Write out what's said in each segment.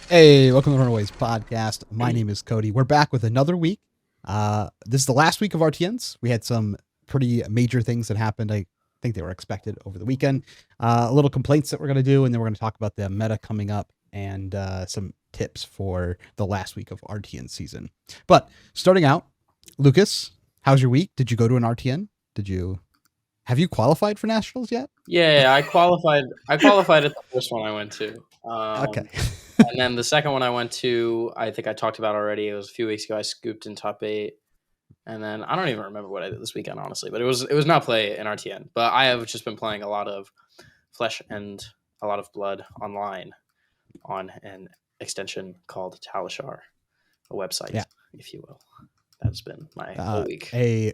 Hey, welcome to the Runaways podcast. My name is Cody. We're back with another week. This is the last week of RTNs. We had some pretty major things that happened. I think they were expected over the weekend. A little complaints that we're going to do, and then we're going to talk about the meta coming up and some tips for the last week of RTN season. But starting out, Lucas, how's your week? Did you go to an RTN? Have you qualified for nationals yet? Yeah, I qualified. I qualified at the first one I went to, Okay. and then the second one I went to, I think I talked about already. It was a few weeks ago. I scooped in top 8, and then I don't even remember what I did this weekend, honestly. But it was not play in RTN. But I have just been playing a lot of Flesh and a lot of Blood online on an extension called Talishar, a website, Yeah. if you will. That's been my whole week. A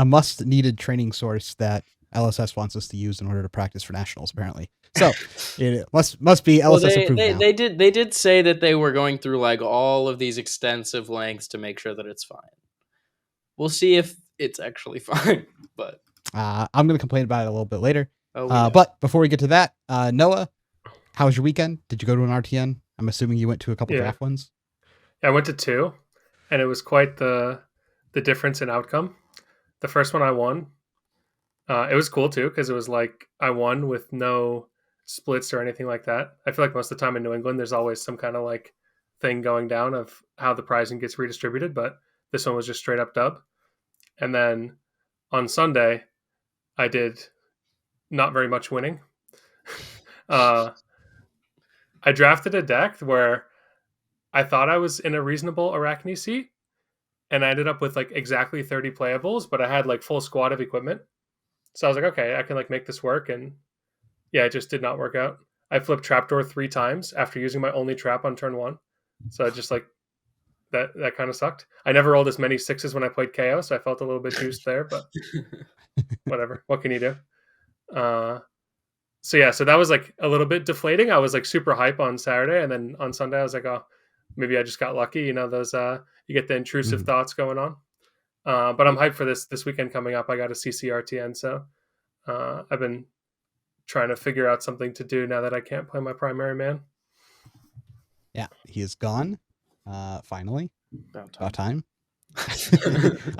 must needed training source that LSS wants us to use in order to practice for nationals, apparently. So it must be LSS approved now. They did say that they were going through like all of these extensive lengths to make sure that it's fine. We'll see if it's actually fine, but I'm going to complain about it a little bit later. oh, but before we get to that, Noah, how was your weekend? Did you go to an RTN? I'm assuming you went to a couple draft ones. Yeah, I went to 2, and it was quite the difference in outcome. The first one I won. It was cool too because it was like I won with no splits or anything like that. I feel like most of the time in New England, there's always some kind of like thing going down of how the pricing gets redistributed, but this one was just straight up dub. And then on Sunday, I did not very much winning. I drafted a deck where I thought I was in a reasonable Arachne seat, and I ended up with like exactly 30 playables, but I had like full squad of equipment. So I was like, okay, I can like make this work. And yeah, it just did not work out. I flipped trapdoor 3 times after using my only trap on turn 1. So I just like that kind of sucked. I never rolled as many 6s when I played KO, so I felt a little bit juiced there, but whatever. What can you do? So that was like a little bit deflating. I was like super hype on Saturday, and then on Sunday I was like, oh, maybe I just got lucky. You know, those you get the intrusive thoughts going on. But I'm hyped for this weekend coming up. I got a CCRTN, so I've been trying to figure out something to do now that I can't play my primary man. Yeah, he is gone. Finally, about time.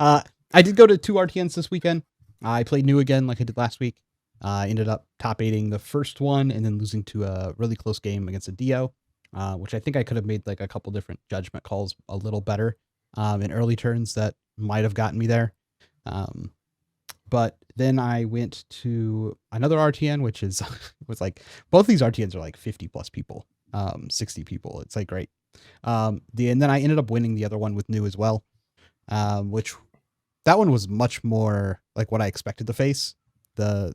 I did go to 2 RTNs this weekend. I played new again like I did last week. I ended up top 8ing the first one and then losing to a really close game against a Dio, which I think I could have made like a couple different judgment calls a little better in early turns that might have gotten me there. But then I went to another RTN, which is was like both these RTNs are like 50 plus people, 60 people. It's like great. And then I ended up winning the other one with new as well, which that one was much more like what I expected to face. The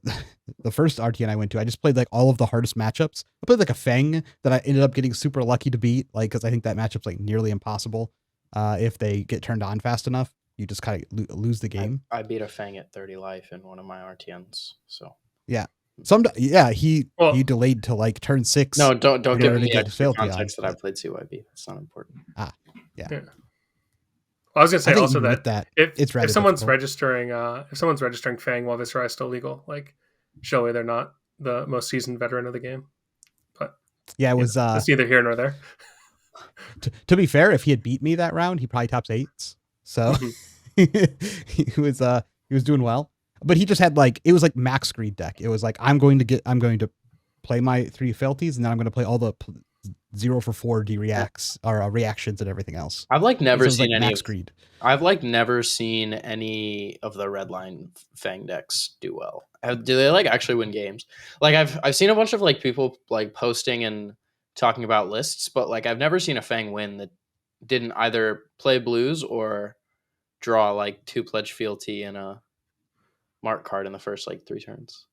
first RTN I went to, I just played like all of the hardest matchups. I played like a Fang that I ended up getting super lucky to beat, like because I think that matchup's like nearly impossible if they get turned on fast enough. You just kind of lose the game. I beat a Fang at 30 life in one of my RTNs. So yeah, he delayed to like turn 6. No, don't give me the extra context that I played CYB. That's not important. Yeah. Well, I was gonna say also that if someone's difficult. registering Fang while Viserai is still legal, like surely they're not the most seasoned veteran of the game. But yeah, it was it's neither here nor there. To be fair, if he had beat me that round, he probably tops 8s. So he was doing well. But he just had like it was like max greed deck. It was like I'm going to play my 3 fealties, and then I'm going to play all the 0 for 4 reacts or reactions and everything else. I've like never seen any max greed. I've like never seen any of the red line Fang decks do well. Do they like actually win games? Like I've seen a bunch of like people like posting and talking about lists, but like I've never seen a Fang win that didn't either play blues or draw like 2 pledge fealty and a mark card in the first like 3 turns.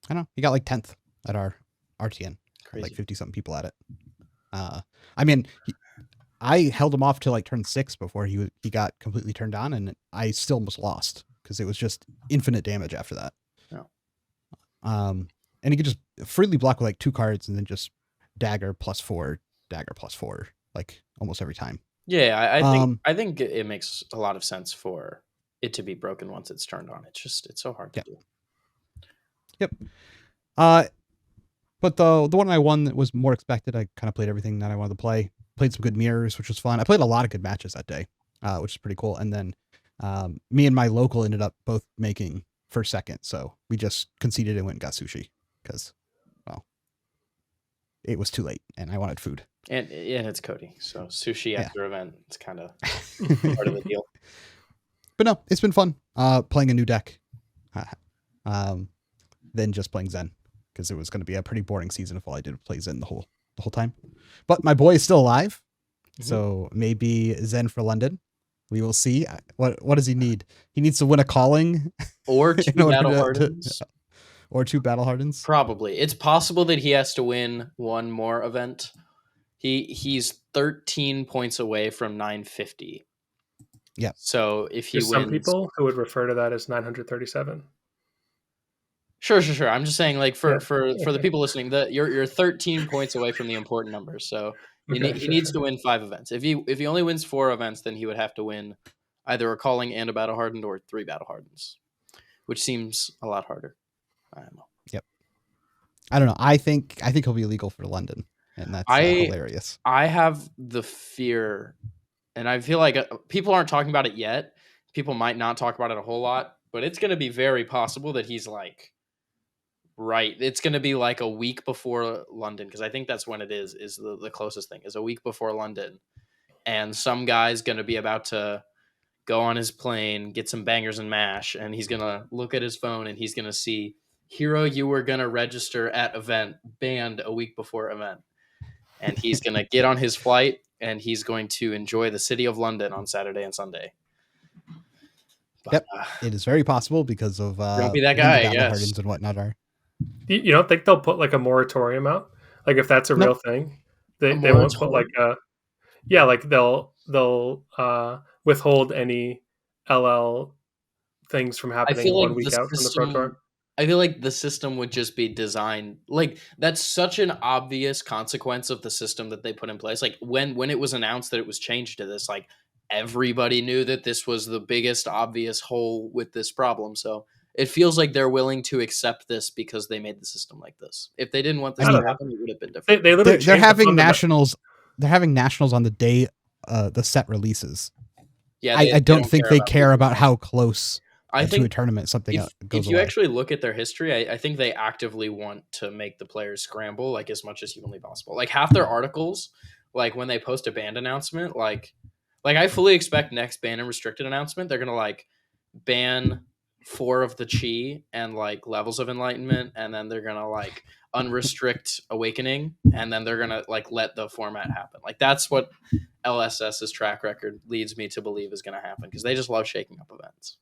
I know he got like 10th at our RTN. Crazy. Like 50 something people at it. I mean, I held him off to like turn 6 before he got completely turned on, and I still almost lost because it was just infinite damage after that. Yeah. And he could just freely block with like 2 cards and then just dagger +4, like almost every time. Yeah, I think it makes a lot of sense for it to be broken once it's turned on. It's so hard to do. Yep. But the one I won that was more expected, I kind of played everything that I wanted to play. Played some good mirrors, which was fun. I played a lot of good matches that day, which is pretty cool. And then me and my local ended up both making first, second. So we just conceded and went and got sushi because, well, it was too late and I wanted food. And it's Cody, so sushi at your event, it's kind of part of the deal. But no, it's been fun playing a new deck than just playing Zen, because it was going to be a pretty boring season if all I did was play Zen the whole time. But my boy is still alive, so maybe Zen for London. We will see. What does he need? He needs to win a calling or 2 battle hardens. Or 2 battle hardens. Probably. It's possible that he has to win one more event. He's 13 points away from 950. Yeah. So if he There's wins, some people who would refer to that as 937. Sure. I'm just saying, like, for the people listening, that you're 13 points away from the important numbers. So he needs to win 5 events. If he only wins 4 events, then he would have to win either a calling and a battle hardened or 3 battle hardens, which seems a lot harder. I don't know. Yep. I don't know. I think he'll be illegal for London, and that's hilarious. I have the fear, and I feel like people aren't talking about it yet. People might not talk about it a whole lot, but it's going to be very possible that he's like, right. It's going to be like a week before London, because I think that's when it is the closest thing, is a week before London. And some guy's going to be about to go on his plane, get some bangers and mash, and he's going to look at his phone and he's going to see, hero, you were going to register at event, banned a week before event. And he's going to get on his flight and he's going to enjoy the city of London on Saturday and Sunday. But, it is very possible because of don't be that guy, battle hardens and whatnot are. You don't think they'll put like a moratorium out? Like if that's a real thing, they won't put like like they'll withhold any LL things from happening like 1 week out from the Pro Tour. I feel like the system would just be designed, like, that's such an obvious consequence of the system that they put in place. Like when it was announced that it was changed to this, like everybody knew that this was the biggest obvious hole with this problem. So it feels like they're willing to accept this because they made the system like this. If they didn't want this to happen, it would have been different. They're having nationals. They're having nationals on the day the set releases. Yeah, I don't think they care about how close to a tournament something goes if you away. actually look at their history, I think they actively want to make the players scramble like as much as humanly possible. Like half their articles, like when they post a banned announcement, like I fully expect next ban and restricted announcement, they're gonna like ban 4 of the chi and like levels of enlightenment, and then they're gonna like unrestrict awakening, and then they're gonna like let the format happen. Like that's what LSS's track record leads me to believe is gonna happen, because they just love shaking up events.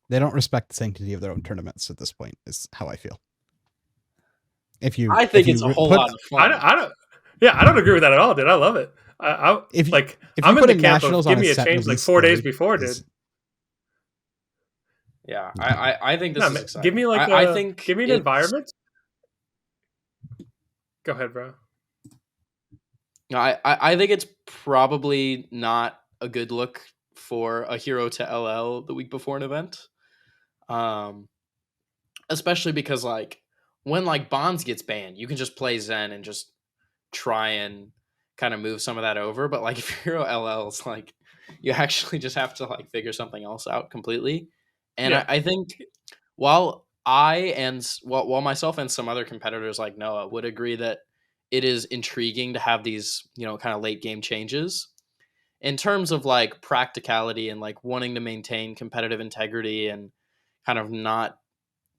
They don't respect the sanctity of their own tournaments at this point, is how I feel. I think it's a whole lot of fun. I don't agree with that at all, dude. I love it. If I'm in the camp of give me a change like 4 days before, dude. Yeah, I think this is exciting. Give me like give me an environment. Go ahead, bro. No, I think it's probably not a good look for a hero to LL the week before an event. Especially because like when like Bonds gets banned, you can just play Zen and just try and kind of move some of that over. But like if hero LLs, like you actually just have to like figure something else out completely. And I think while myself and some other competitors like Noah would agree that it is intriguing to have these, kind of late game changes, in terms of like practicality and like wanting to maintain competitive integrity and kind of not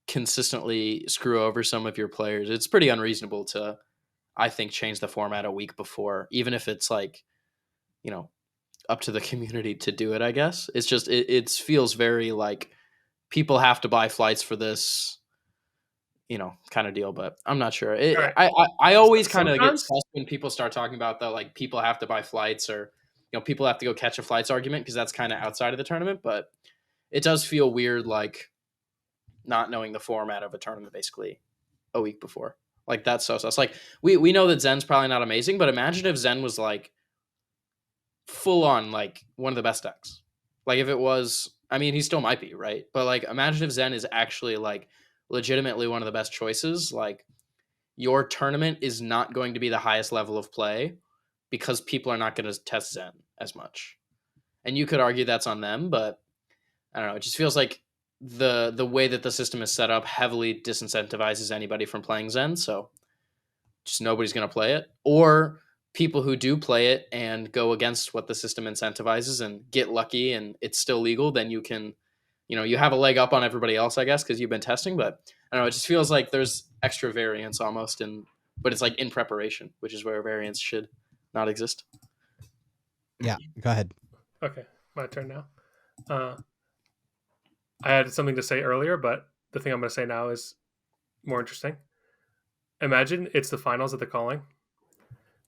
consistently screw over some of your players, it's pretty unreasonable to, I think, change the format a week before, even if it's like, up to the community to do it, I guess. It's just, it feels very like people have to buy flights for this, kind of deal, but I'm not sure. Right. I always kind of get stressed when people start talking about that, like people have to buy flights or, people have to go catch a flights argument, because that's kind of outside of the tournament, but it does feel weird, like not knowing the format of a tournament basically a week before. Like that's so sus. Like we know that Zen's probably not amazing, but imagine if Zen was like full on like one of the best decks. Like if it was, I mean, he still might be, right? But like imagine if Zen is actually like legitimately one of the best choices. Like your tournament is not going to be the highest level of play because people are not going to test Zen as much. And you could argue that's on them, but I don't know. It just feels like the way that the system is set up heavily disincentivizes anybody from playing Zen. So just nobody's going to play it. Or people who do play it and go against what the system incentivizes and get lucky and it's still legal, then you can, you have a leg up on everybody else, I guess, because you've been testing. But I don't know. It just feels like there's extra variance almost, but it's like in preparation, which is where variance should not exist. Yeah, go ahead. Okay, my turn now. I had something to say earlier, but the thing I'm going to say now is more interesting. Imagine it's the finals of the calling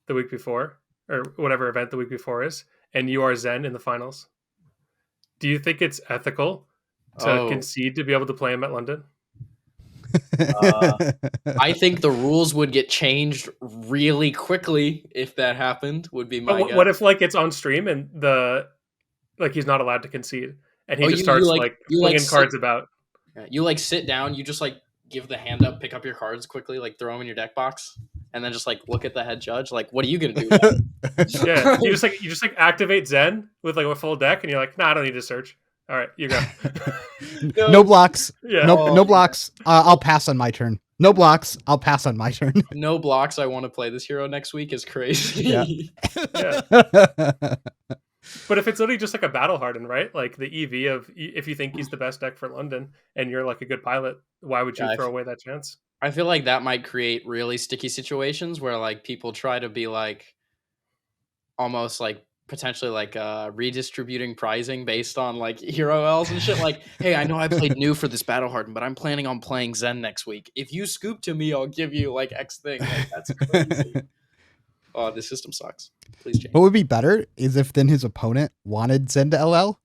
the week before, or whatever event the week before is, and you are Zen in the finals. Do you think it's ethical to concede to be able to play him at London? I think the rules would get changed really quickly if that happened. Would be my guess. What if it's on stream and he's not allowed to concede and he just starts flinging cards about? You sit down, you just give the hand up, pick up your cards quickly, throw them in your deck box, and then just look at the head judge. What are you gonna do? Yeah, you just activate Zen with a full deck, and you're like, nah, I don't need to search. All right, you go. No blocks. Yeah. No blocks. I'll pass on my turn. No blocks. I'll pass on my turn. No blocks. I want to play this hero next week is crazy. Yeah. Yeah. But if it's only just a battle hardened, right? The EV of if you think he's the best deck for London and you're a good pilot, why would you throw away that chance? I feel like that might create really sticky situations where people try to be almost potentially redistributing pricing based on hero L's and shit. Hey, I know I played new for this battle hardened, but I'm planning on playing Zen next week. If you scoop to me, I'll give you X thing. That's crazy. Oh, the system sucks. Please change. What would be better is if then his opponent wanted Zen to LL.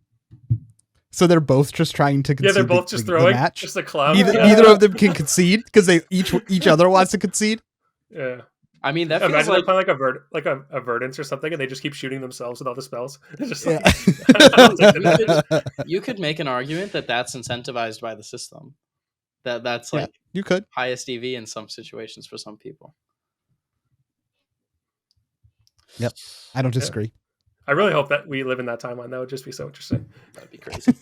So they're both just trying to concede. Yeah, they're both just throwing the match. Just a clown. Neither of them can concede because they each other wants to concede. Yeah. I mean, that feels imagine they're playing a Verdance or something, and they just keep shooting themselves with all the spells. It's just you could make an argument that that's incentivized by the system. That's you could highest EV in some situations for some people. Yep, I don't disagree. I really hope that we live in that timeline. That would just be so interesting. That'd be crazy.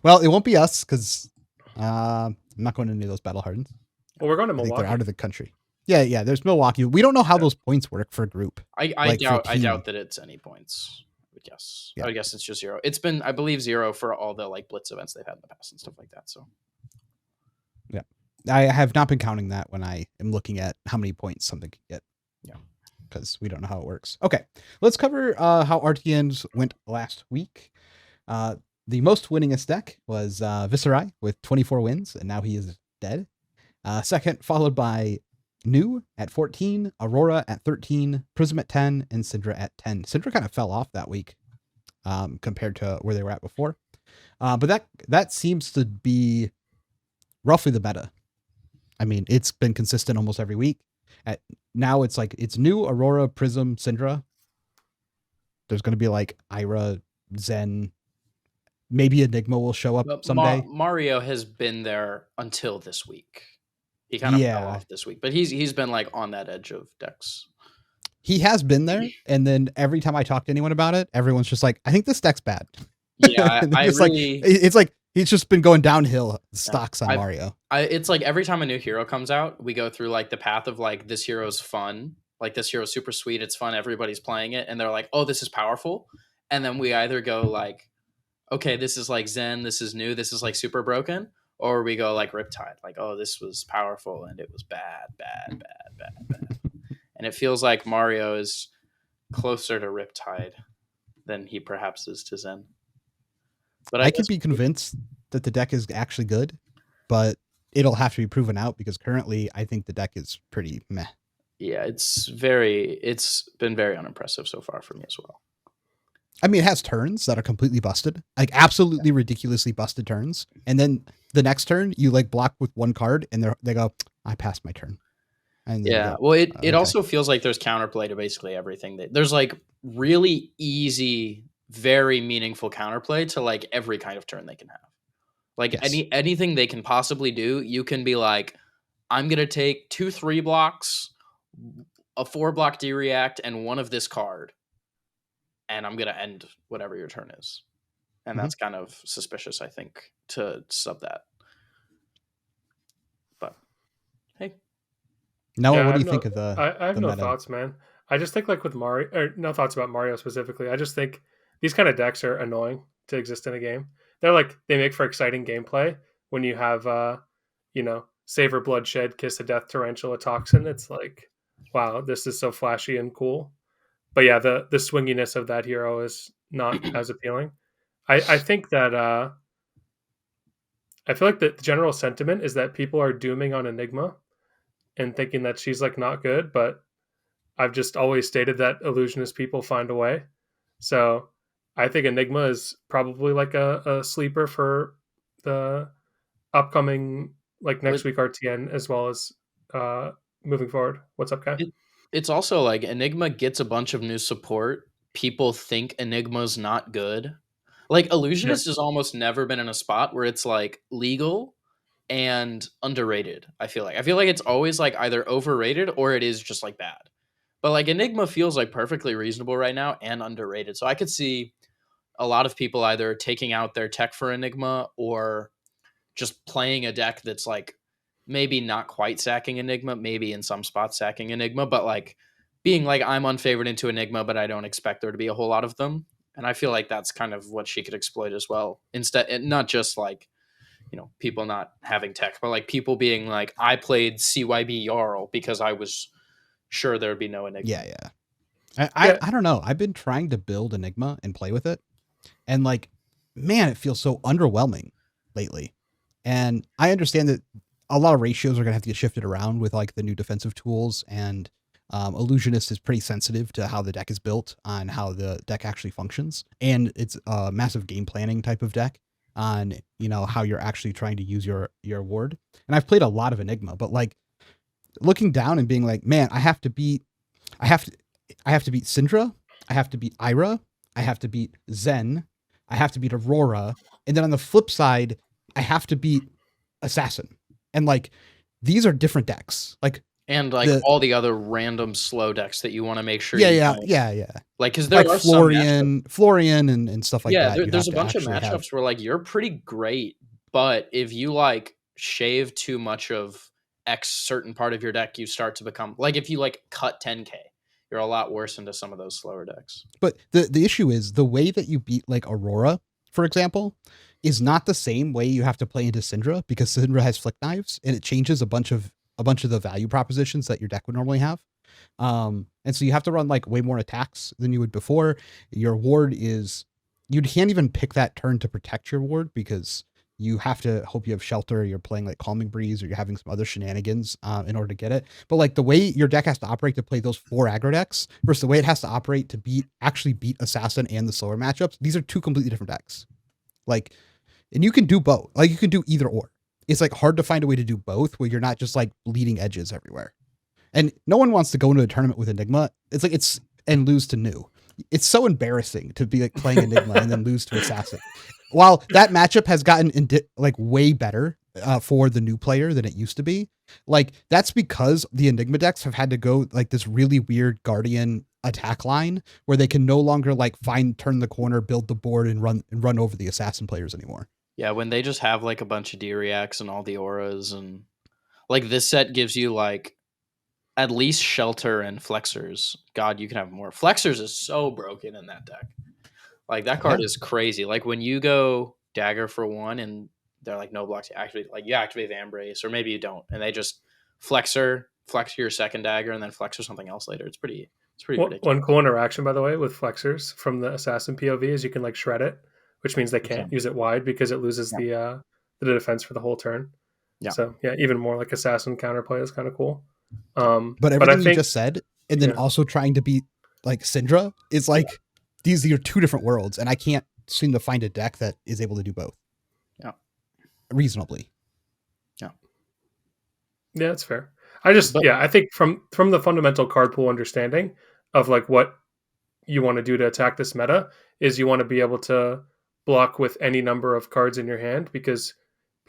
Well, it won't be us because I'm not going to any of those battle hardens. Well, we're going to Milwaukee. They're out of the country. Yeah. There's Milwaukee. We don't know how those points work for a group. I doubt that it's any points. I guess it's just 0. It's been, I believe, 0 for all the blitz events they've had in the past and stuff like that. So yeah, I have not been counting that when I am looking at how many points something can get. Yeah, because we don't know how it works. Okay, let's cover how RTNs went last week. The most winningest deck was Viserai with 24 wins, and now he is dead. Second, followed by New at 14, Aurora at 13, Prism at 10, and Syndra at 10. Syndra kind of fell off that week compared to where they were at before. But that seems to be roughly the meta. I mean, it's been consistent almost every week. Now it's it's New, Aurora, Prism, Syndra. There's going to be Ira, Zen. Maybe Enigma will show up someday. Mario has been there until this week. He kind of fell off this week, but he's been on that edge of decks. He has been there, and then every time I talk to anyone about it, everyone's just I think this deck's bad. Yeah, it's he's just been going downhill stocks on Mario. It's every time a new hero comes out, we go through the path of this hero's fun, this hero's super sweet, it's fun, everybody's playing it, and they're oh, this is powerful, and then we either go okay, this is Zen, this is new, this is super broken, or we go Riptide, oh, this was powerful and it was bad. And it feels like Mario is closer to Riptide than he perhaps is to Zen. But I could be convinced that the deck is actually good, but it'll have to be proven out because currently I think the deck is pretty meh. Yeah, it's been very unimpressive so far for me as well. I mean, it has turns that are completely busted, absolutely ridiculously busted turns. And then the next turn you block with one card and they go, I passed my turn. And yeah. Well, it also feels like there's counterplay to basically everything. There's really easy, very meaningful counterplay to every kind of turn they can have. Yes. Anything they can possibly do, you can be I'm going to take 2 3 blocks, a 4 block D-react, and 1 of this card. And I'm going to end whatever your turn is. And that's kind of suspicious, I think, to sub that. But, hey. Noah, what do you think of the I have the no meta? thoughts, man. I just think like with Mario, or no thoughts about Mario specifically. I just think these kind of decks are annoying to exist in a game. They make for exciting gameplay when you have, Savor Bloodshed, Kiss of Death, Tarantula, Toxin. It's like, wow, this is so flashy and cool. But yeah, the swinginess of that hero is not as appealing. I think that I feel like the general sentiment is that people are dooming on Enigma and thinking that she's like not good, but I've just always stated that illusionist people find a way. So I think Enigma is probably like a sleeper for the upcoming like next week RTN as well as moving forward. What's up, Kai? It's also like Enigma gets a bunch of new support. People think Enigma's not good. Like Illusionist has almost never been in a spot where it's like legal and underrated. I feel like it's always like either overrated or it is just like bad. But like Enigma feels like perfectly reasonable right now and underrated. So I could see a lot of people either taking out their tech for Enigma or just playing a deck that's like maybe not quite sacking Enigma, maybe in some spots sacking Enigma, but like being like I'm unfavored into Enigma, but I don't expect there to be a whole lot of them. And I feel like that's kind of what she could exploit as well. Instead, not just like, people not having tech, but like people being like, I played CYB Jarl because I was sure there would be no Enigma. Yeah. I don't know. I've been trying to build Enigma and play with it. And like, man, it feels so underwhelming lately. And I understand that a lot of ratios are going to have to get shifted around with like the new defensive tools, and Illusionist is pretty sensitive to how the deck is built on how the deck actually functions. And it's a massive game planning type of deck on, how you're actually trying to use your ward. And I've played a lot of Enigma, but like looking down and being like, man, I have to beat Syndra. I have to beat Ira. I have to beat Zen. I have to beat Aurora. And then on the flip side, I have to beat Assassin. And like, these are different decks. Like, and like all the other random slow decks that you want to make sure. Yeah. Like, because there like are Florian and stuff like that. Yeah, there's a bunch of matchups where like you're pretty great, but if you like shave too much of X certain part of your deck, you start to become like if you like cut 10k, you're a lot worse into some of those slower decks. But the issue is the way that you beat like Aurora, for example, is not the same way you have to play into Syndra, because Syndra has flick knives and it changes a bunch of the value propositions that your deck would normally have. And so you have to run like way more attacks than you would before. Your ward you can't even pick that turn to protect your ward because you have to hope you have shelter, or you're playing like Calming Breeze, or you're having some other shenanigans in order to get it. But like the way your deck has to operate to play those 4 aggro decks versus the way it has to operate to actually beat Assassin and the slower matchups, these are 2 completely different decks. Like, and you can do both. Like you can do either or. It's like hard to find a way to do both where you're not just like bleeding edges everywhere. And no one wants to go into a tournament with Enigma. It's like and lose to New. It's so embarrassing to be like playing Enigma and then lose to Assassin. While that matchup has gotten like way better for the new player than it used to be, like that's because the Enigma decks have had to go like this really weird Guardian attack line where they can no longer like turn the corner, build the board, and run over the Assassin players anymore. Yeah, when they just have like a bunch of D-reacts and all the auras, and like this set gives you like at least shelter and flexors. God, you can have more. Flexors is so broken in that deck. Like that card is crazy. Like when you go dagger for 1 and they're like no blocks, you activate the Embrace, or maybe you don't, and they just flex your second dagger and then flex or something else later. It's pretty ridiculous. One cool interaction, by the way, with flexors from the Assassin POV is you can like shred it, which means they can't use it wide because it loses the defense for the whole turn. Yeah. So yeah, even more like Assassin counterplay is kind of cool. But everything you just said, and then also trying to beat like Syndra is like these are 2 different worlds, and I can't seem to find a deck that is able to do both. Yeah, reasonably. Yeah, that's fair. I think from the fundamental card pool understanding of like what you want to do to attack this meta is you want to be able to block with any number of cards in your hand, because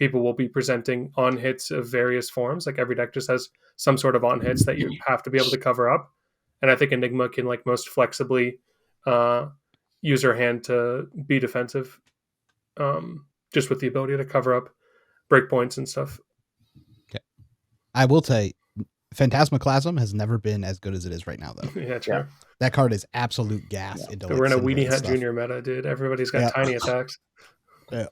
people will be presenting on hits of various forms. Like every deck just has some sort of on hits that you have to be able to cover up. And I think Enigma can like most flexibly use her hand to be defensive, just with the ability to cover up breakpoints and stuff. Okay. I will say, Phantasmaclasm has never been as good as it is right now, though. Yeah, true. Yeah. That card is absolute gas. Into We're in a Weenie Hut Junior meta, dude. Everybody's got tiny attacks. Yeah.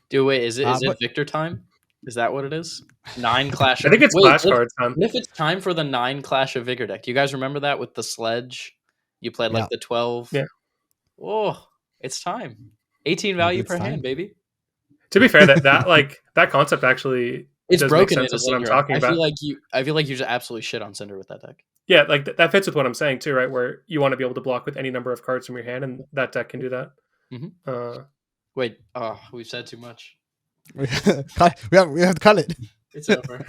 Dude, wait, is it but- Victor time? Is that what it is? 9 Clash. I think it's Clash cards time. What if it's time for the 9 Clash of Vigor deck? Do you guys remember that with the sledge? You played like the 12. Yeah. Oh, it's time. 18 value per hand, baby. To be fair, that concept actually it's does broken make sense into of what Cinder. I'm talking about. I feel like you just absolutely shit on Cinder with that deck. Yeah, like that fits with what I'm saying too, right? Where you want to be able to block with any number of cards from your hand, and that deck can do that. Mm-hmm. Wait, we've said too much. we have to cut it. It's over.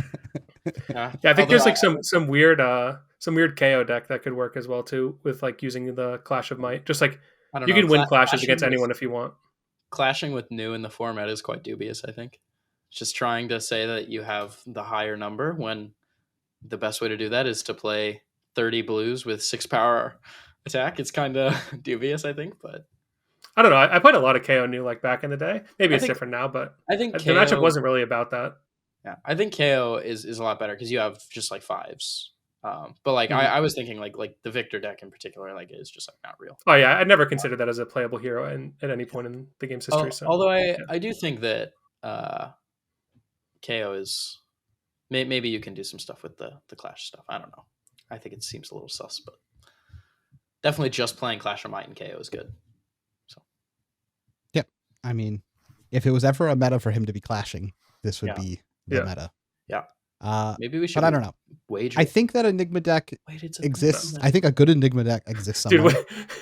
Yeah, I think there's like some weird KO deck that could work as well too, with like using the Clash of Might. Just like you can win clashes against anyone if you want. Clashing with new in the format is quite dubious, I think. Just trying to say that you have the higher number when the best way to do that is to play 30 blues with 6 power attack. It's kind of dubious, I think, but I don't know. I played a lot of KO new like back in the day. Maybe it's different now, but I think the matchup wasn't really about that. Yeah, I think KO is a lot better because you have just like 5s. But like I was thinking like the Victor deck in particular like is just like not real. Oh yeah, I'd never considered that as a playable hero at any point in the game's history. Although I do think that KO is maybe you can do some stuff with the Clash stuff. I don't know. I think it seems a little sus, but definitely just playing Clash of Might and KO is good. So yeah, I mean, if it was ever a meta for him to be clashing, this would be the meta. Yeah. Maybe we should. But I don't know. Wager. I think that Enigma deck exists. I think a good Enigma deck exists somewhere.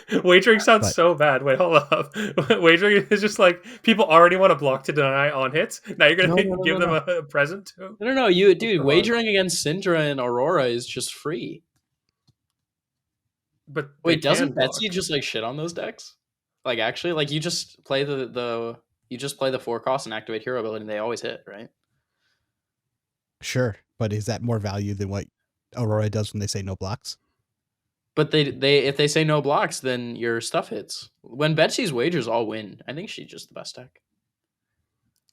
Dude, wagering sounds so bad. Wait, hold up. Wagering is just like people already want to block to deny on hits. Now you're gonna give them a present too. No. Wagering against Syndra and Aurora is just free. But wait, doesn't Betsy just like shit on those decks? Like actually, like you just play the 4 cost and activate hero ability, and they always hit, right? Sure, but is that more value than what Aurora does when they say no blocks? But they if they say no blocks, then your stuff hits. When Betsy's wagers all win, I think she's just the best deck.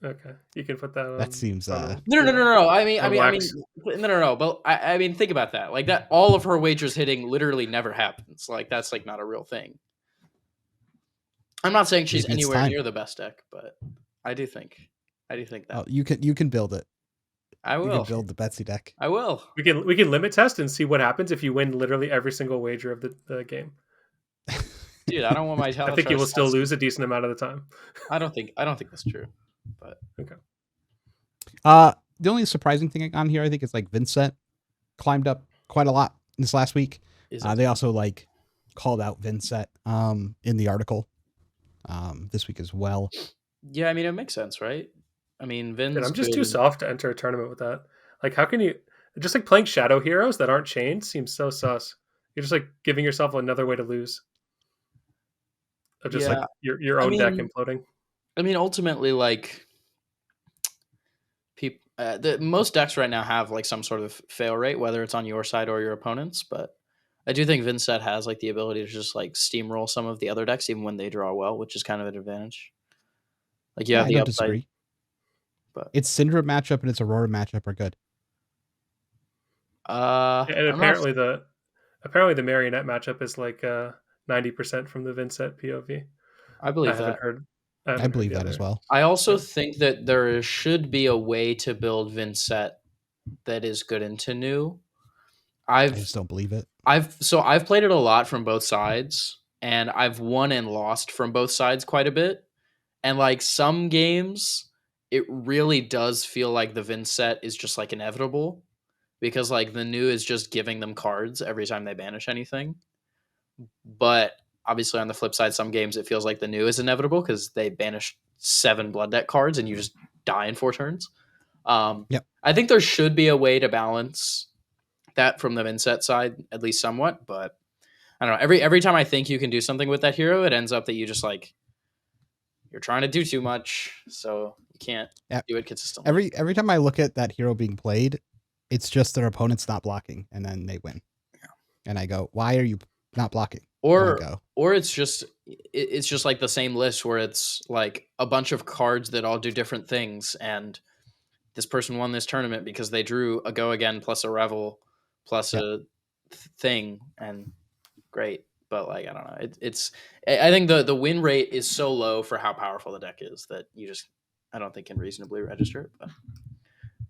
Okay, you can put that on. That seems no. I mean, no. But I mean, think about that. Like that, all of her wagers hitting literally never happens. Like that's like not a real thing. I'm not saying she's anywhere near the best deck, but I do think that. Oh, you can build it. I will. You can build the Betsy deck. I will. We can limit test and see what happens if you win literally every single wager of the game. Dude, I don't want my. I think you will still lose a decent amount of the time. I don't think that's true. But okay. The only surprising thing on here, I think, is like Vincent climbed up quite a lot this last week. They also like called out Vincent in the article this week as well. Yeah, I mean it makes sense, right? I mean, Vince. Dude, I'm just too soft to enter a tournament with that. Like, how can you just like playing shadow heroes that aren't chained seems so sus. You're just like giving yourself another way to lose. Of just like your own deck imploding. I mean, ultimately, like people, most decks right now have like some sort of fail rate, whether it's on your side or your opponent's. But I do think Vincent has like the ability to just like steamroll some of the other decks, even when they draw well, which is kind of an advantage. Like you have the upside. Disagree. But its Syndra matchup and its Aurora matchup are good. And apparently the Marionette matchup is like 90% from the Vincent POV. I believe that. I believe that as well. I also think that there should be a way to build Vincent that is good into new. I just don't believe it. I've played it a lot from both sides, and I've won and lost from both sides quite a bit. And like some games, it really does feel like the Vincent is just like inevitable because like the new is just giving them cards every time they banish anything. But obviously on the flip side, some games it feels like the new is inevitable because they banish 7 blood deck cards and you just die in 4 turns. Yep. I think there should be a way to balance that from the Vincent side, at least somewhat, but I don't know. Every time I think you can do something with that hero, it ends up that you just like you're trying to do too much, so you can't do it consistently. Every time I look at that hero being played, it's just their opponent's not blocking, and then they win. Yeah. And I go, why are you not blocking? Or go. Or it's just like the same list where it's like a bunch of cards that all do different things, and this person won this tournament because they drew a go again plus a revel plus a thing, and great. But like, I don't know. I think the win rate is so low for how powerful the deck is that I don't think can reasonably register it. But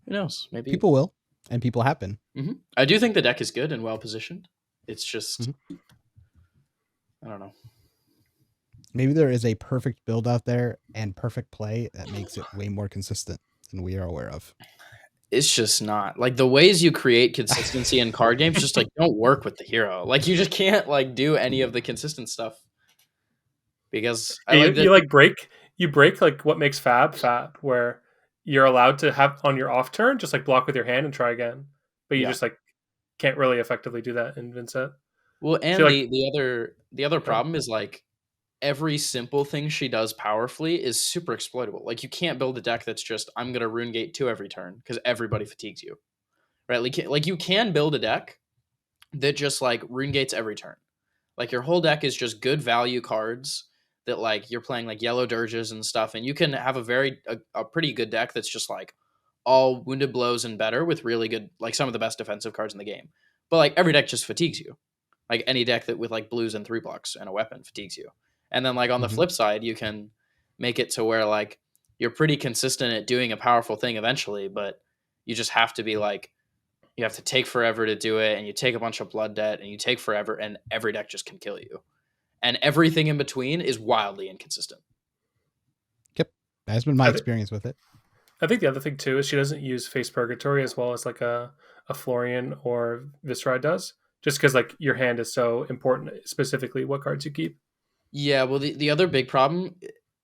who knows? Maybe people will, and people have been. Mm-hmm. I do think the deck is good and well positioned. It's just, I don't know. Maybe there is a perfect build out there and perfect play that makes it way more consistent than we are aware of. It's just not. Like, the ways you create consistency in card games just like don't work with the hero. Like, you just can't like do any of the consistent stuff. Because you break like what makes FAB, where you're allowed to have on your off turn just like block with your hand and try again. But you just like can't really effectively do that in Vincent. Well, and the other problem is like every simple thing she does powerfully is super exploitable. Like, you can't build a deck that's just, I'm going to Rune Gate 2 every turn because everybody fatigues you. Right? Like you can build a deck that just like Rune Gates every turn. Like, your whole deck is just good value cards that like you're playing like yellow dirges and stuff, and you can have a pretty good deck that's just like all wounded blows and better with really good, like some of the best defensive cards in the game. But like every deck just fatigues you. Like any deck that with like blues and 3 blocks and a weapon fatigues you. And then like on the flip side, you can make it to where like you're pretty consistent at doing a powerful thing eventually, but you just have to be like, you have to take forever to do it, and you take a bunch of blood debt, and you take forever, and every deck just can kill you. And everything in between is wildly inconsistent. Yep. That's been my experience with it. I think the other thing too is she doesn't use Face Purgatory as well as like a Florian or Viserai does, just because like your hand is so important, specifically what cards you keep. Yeah, well, the other big problem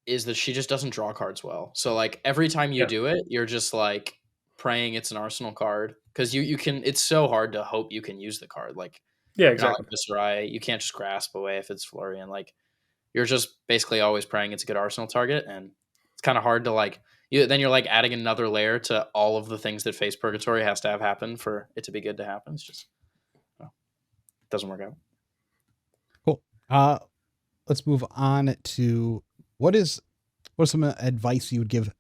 is that she just doesn't draw cards well. So like every time you do it, you're just like praying it's an arsenal card, because you can. It's so hard to hope you can use the card. Like, exactly. Not like Viserai, you can't just grasp away if it's Florian. Like, you're just basically always praying it's a good arsenal target, and it's kind of hard to like. Then you're like adding another layer to all of the things that Face Purgatory has to have happen for it to be good to happen. It's just, it doesn't work out. Cool. Let's move on to what's some advice you would give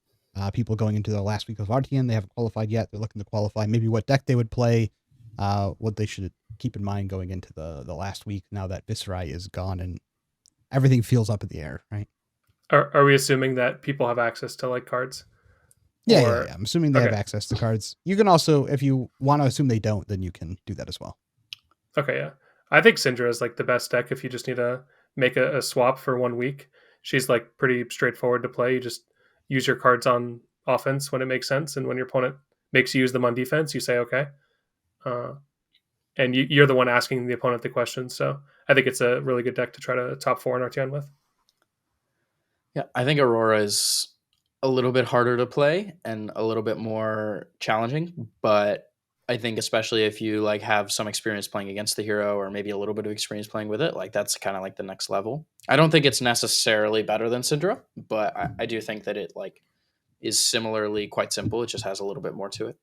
people going into the last week of RTN. They haven't qualified yet. They're looking to qualify. Maybe what deck they would play, what they should keep in mind going into the last week now that Viserai is gone and everything feels up in the air, right? Are we assuming that people have access to like cards? Yeah. I'm assuming they have access to cards. You can also, if you want to assume they don't, then you can do that as well. Okay, yeah. I think Syndra is like the best deck if you just need to make a swap for 1 week. She's like pretty straightforward to play. You just use your cards on offense when it makes sense, and when your opponent makes you use them on defense, you say okay. And you're the one asking the opponent the questions. So I think it's a really good deck to try to top 4 in RTN with. Yeah, I think Aurora is a little bit harder to play and a little bit more challenging, but I think especially if you like have some experience playing against the hero, or maybe a little bit of experience playing with it, like that's kind of like the next level. I don't think it's necessarily better than Syndra, but I do think that it like is similarly quite simple. It just has a little bit more to it.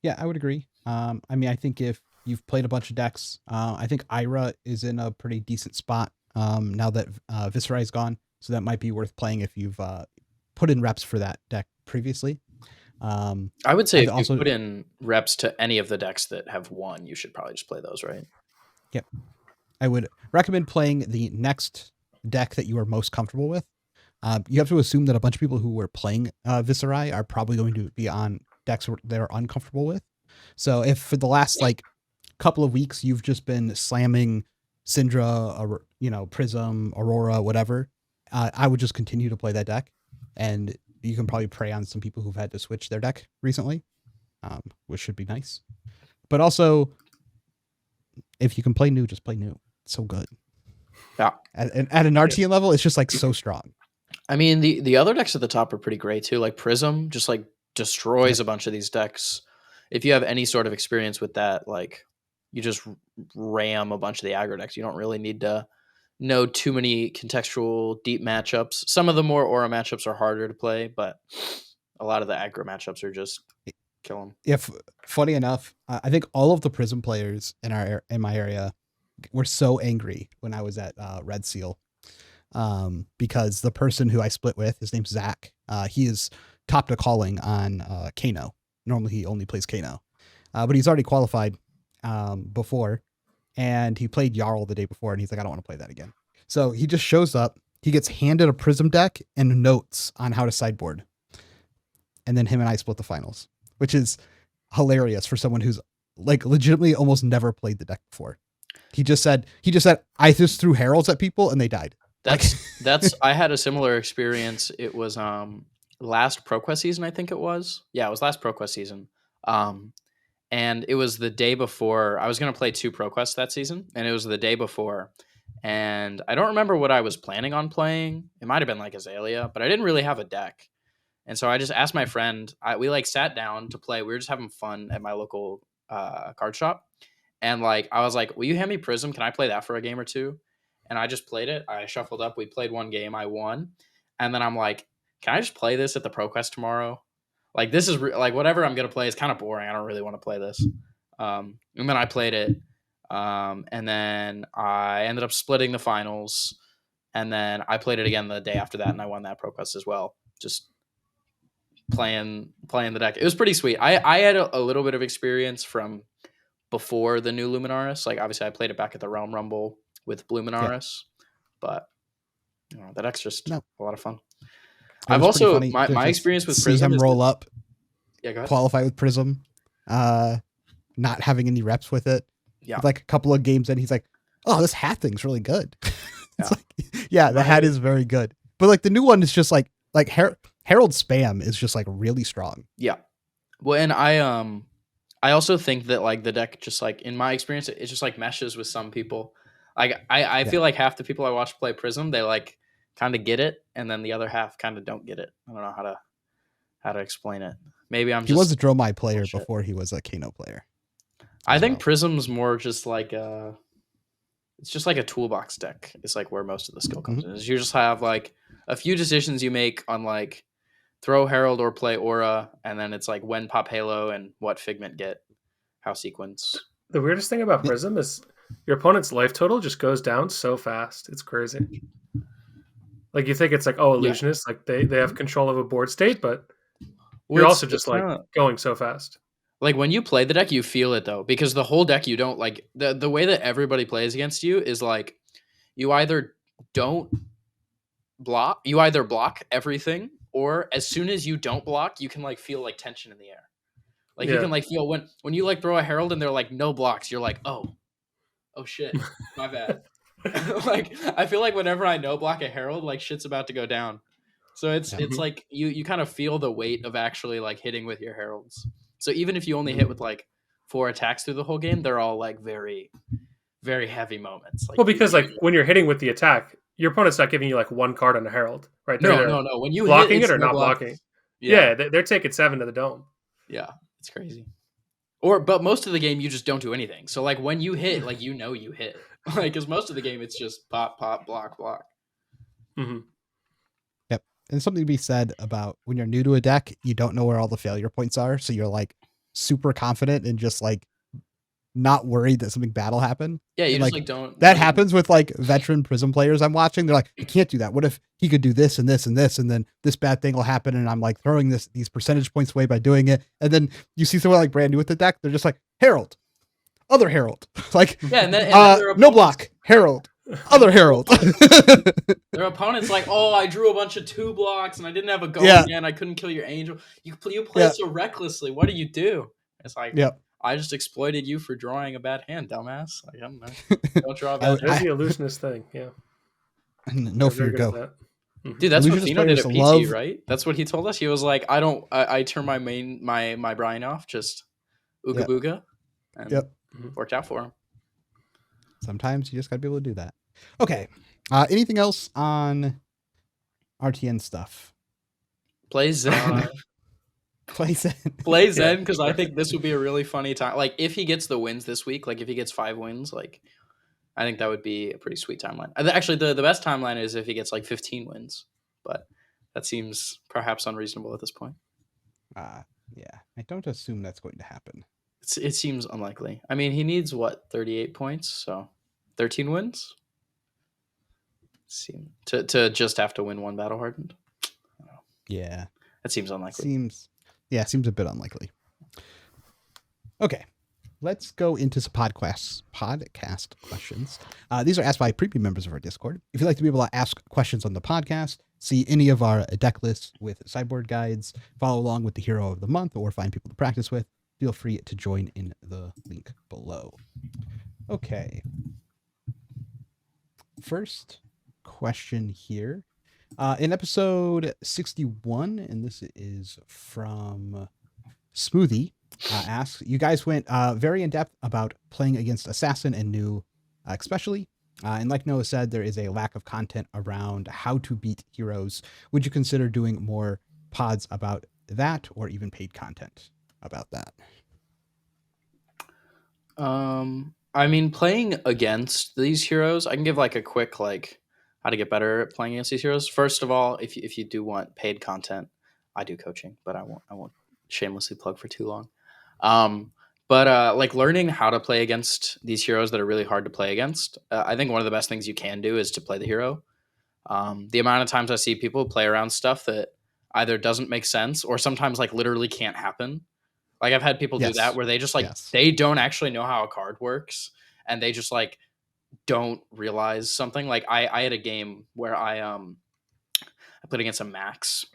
Yeah, I would agree. I mean, I think if you've played a bunch of decks, I think Ira is in a pretty decent spot now that Viserai is gone. So that might be worth playing if you've put in reps for that deck previously. I would say if you put in reps to any of the decks that have won, you should probably just play those, right? Yep. I would recommend playing the next deck that you are most comfortable with. You have to assume that a bunch of people who were playing Viserai are probably going to be on decks they're uncomfortable with. So if for the last like couple of weeks you've just been slamming Syndra, or, Prism, Aurora, whatever, I would just continue to play that deck, and you can probably prey on some people who've had to switch their deck recently, which should be nice. But also, if you can play new, just play new. It's so good. Yeah. At an RTN level, it's just like so strong. I mean, the other decks at the top are pretty great too. Like Prism just like destroys a bunch of these decks. If you have any sort of experience with that, like you just ram a bunch of the aggro decks. You don't really need to know too many contextual deep matchups. Some of the more aura matchups are harder to play, but a lot of the aggro matchups are just kill them. If funny enough, I think all of the Prism players in my area were so angry when I was at Red Seal, because the person who I split with, his name's Zach. He is top to calling on Kano. Normally he only plays Kano, but he's already qualified before, and he played Jarl the day before, and he's like, I don't want to play that again. So he just shows up. He gets handed a Prism deck and notes on how to sideboard, and then him and I split the finals, which is hilarious for someone who's like legitimately almost never played the deck before. He just said I just threw heralds at people and they died. That's I had a similar experience. It was last ProQuest season, I think it was. Yeah, it was last ProQuest season. And it was the day before. I was going to play 2 ProQuests that season, and it was the day before. And I don't remember what I was planning on playing. It might have been like Azalea, but I didn't really have a deck. And so I just asked my friend, we like sat down to play. We were just having fun at my local card shop. And like, I was like, will you hand me Prism? Can I play that for a game or two? And I just played it. I shuffled up. We played one game. I won. And then I'm like, can I just play this at the ProQuest tomorrow? Like, this is like whatever I'm going to play is kind of boring. I don't really want to play this. And then I played it. And then I ended up splitting the finals. And then I played it again the day after that. And I won that ProQuest as well. Just playing the deck. It was pretty sweet. I had a little bit of experience from before the new Luminaris. Like, obviously I played it back at the Realm Rumble with Blue Luminaris, but you know, that deck's just a lot of fun. I've also my experience with Prism him roll up, go ahead. Qualify with Prism, not having any reps with it. Yeah, like a couple of games in, he's like, "Oh, this hat thing's really good." It's the hat is very good, but like the new one is just like Herald spam is just like really strong. Yeah, well, and I also think that like the deck just like in my experience it just like meshes with some people. Like I feel like half the people I watch play Prism, they like kind of get it, and then the other half kind of don't get it. I don't know how to explain it. Maybe he was a Dromai player before he was a Kano player. I think Prism's more just like it's just like a toolbox deck. It's like where most of the skill comes in. Is you just have like a few decisions you make on like throw Herald or play Aura, and then it's like when pop Halo and what Figment get, how sequence. The weirdest thing about Prism is your opponent's life total just goes down so fast. It's crazy. Like you think it's like, illusionists, like they have control of a board state, but you're also just like going so fast. Like when you play the deck, you feel it though, because the whole deck you don't like the way that everybody plays against you is like you either block everything, or as soon as you don't block, you can like feel like tension in the air. Like you can like feel when you like throw a Herald and they're like no blocks, you're like, oh shit, my bad. Like I feel like whenever I no block a Herald, like shit's about to go down. So it's like you kind of feel the weight of actually like hitting with your Heralds. So even if you only hit with like 4 attacks through the whole game, they're all like very, very heavy moments. Like, well, because like when you're hitting with the attack, your opponent's not giving you like 1 card on a Herald, right? No. When you blocking hit, it or not blocking, they're taking 7 to the dome. Yeah, it's crazy. But most of the game you just don't do anything. So like when you hit, like you hit, like because most of the game it's just pop, block. Mm-hmm. Yep, and something to be said about when you're new to a deck, you don't know where all the failure points are, so you're like super confident and just like not worried that something bad will happen. Yeah, you and, just like don't. That happens with like veteran Prism players I'm watching. They're like, you can't do that. What if he could do this and this and this, and then this bad thing will happen, and I'm like throwing these percentage points away by doing it. And then you see someone like brand new with the deck, they're just like Herald, other Herald, like and then no block Herald, other Herald. Their opponent's like, I drew a bunch of 2 blocks and I didn't have a go again. I couldn't kill your angel. You play so recklessly. What do you do? It's like, I just exploited you for drawing a bad hand, dumbass. Like, I don't know. Don't draw a bad hand. That's the illusionist thing, yeah. No fear, go. Dude, that's what Fino did at PT, right? That's what he told us. He was like, I turn my Brian off, just ooga booga. And worked out for him. Sometimes you just gotta be able to do that. Okay. Anything else on RTN stuff? Play Zen. Play Zen, because I think this would be a really funny time. Like if he gets the wins this week, like if he gets 5 wins, like I think that would be a pretty sweet timeline. Actually, the best timeline is if he gets like 15 wins, but that seems perhaps unreasonable at this point. Yeah, I don't assume that's going to happen. It seems unlikely. I mean, he needs what, 38 points, so 13 wins. Seem to just have to win one battle hardened. Yeah, that seems unlikely. Seems a bit unlikely. Okay, let's go into some podcast questions. These are asked by premium members of our Discord. If you'd like to be able to ask questions on the podcast, see any of our deck lists with sideboard guides, follow along with the hero of the month, or find people to practice with, feel free to join in the link below. Okay. First question here. In episode 61, and this is from Smoothie, asks, you guys went very in depth about playing against Assassin and New, especially. And like Noah said, there is a lack of content around how to beat heroes. Would you consider doing more pods about that, or even paid content about that? I mean, playing against these heroes, I can give like a quick like how to get better at playing against these heroes. First of all, if you do want paid content, I do coaching, but I won't shamelessly plug for too long. But like learning how to play against these heroes that are really hard to play against, I think one of the best things you can do is to play the hero. The amount of times I see people play around stuff that either doesn't make sense or sometimes like literally can't happen. Like I've had people do that where they just like they don't actually know how a card works, and they just like don't realize something. Like I had a game where I played against a Max.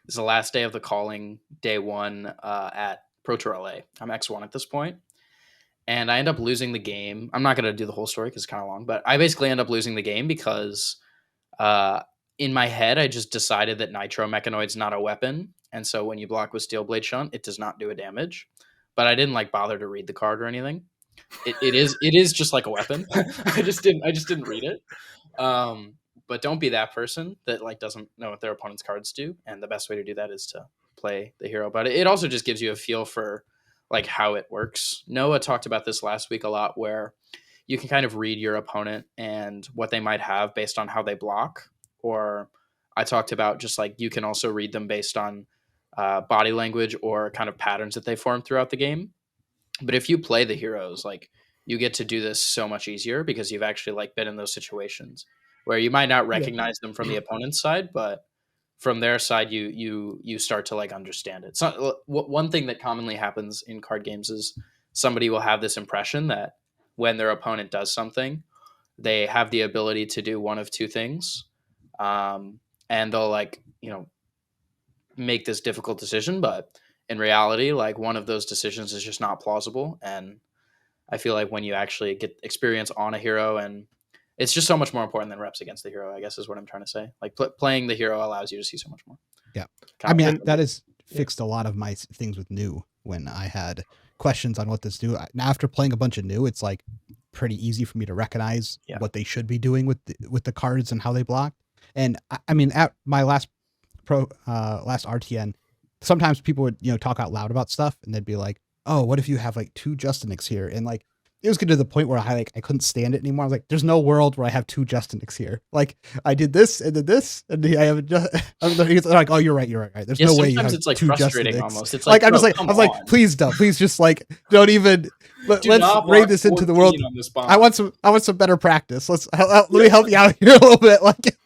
This is the last day of the calling, day one at Pro Tour LA. I'm X1 at this point, and I end up losing the game. I'm not going to do the whole story because it's kind of long, but I basically end up losing the game because in my head I just decided that Nitro Mechanoid's not a weapon, and so when you block with Steel Blade Shunt, it does not do a damage. But I didn't like bother to read the card or anything. It is just like a weapon. I just didn't read it. But don't be that person that like doesn't know what their opponent's cards do. And the best way to do that is to play the hero. But it also just gives you a feel for like how it works. Noah talked about this last week a lot, where you can kind of read your opponent and what they might have based on how they block. Or I talked about just like you can also read them based on body language or kind of patterns that they form throughout the game. But if you play the heroes, like you get to do this so much easier because you've actually like been in those situations where you might not recognize them from the opponent's side, but from their side, you start to like understand it. So one thing that commonly happens in card games is somebody will have this impression that when their opponent does something, they have the ability to do one of two things, and they'll like make this difficult decision, but in reality, like one of those decisions is just not plausible. And I feel like when you actually get experience on a hero, and it's just so much more important than reps against the hero, I guess is what I'm trying to say. Like playing the hero allows you to see so much more. Yeah. I mean, that has fixed a lot of my things with New when I had questions on what this do. Now, after playing a bunch of New, it's like pretty easy for me to recognize what they should be doing with the cards and how they block. And I mean, at my last RTN, sometimes people would talk out loud about stuff, and they'd be like, "Oh, what if you have like 2 Justinics here?" And like it was getting to the point where I couldn't stand it anymore. I was like, "There's no world where I have 2 Justinics here. Like I did this and then this, and I have just." It's like, "Oh, you're right. There's no way you have it's like 2 frustrating Justinics." almost. It's like I was like, "Please don't. Please just like don't even. Let's raid this into the world. I want some better practice. Let me help you out here a little bit." Like,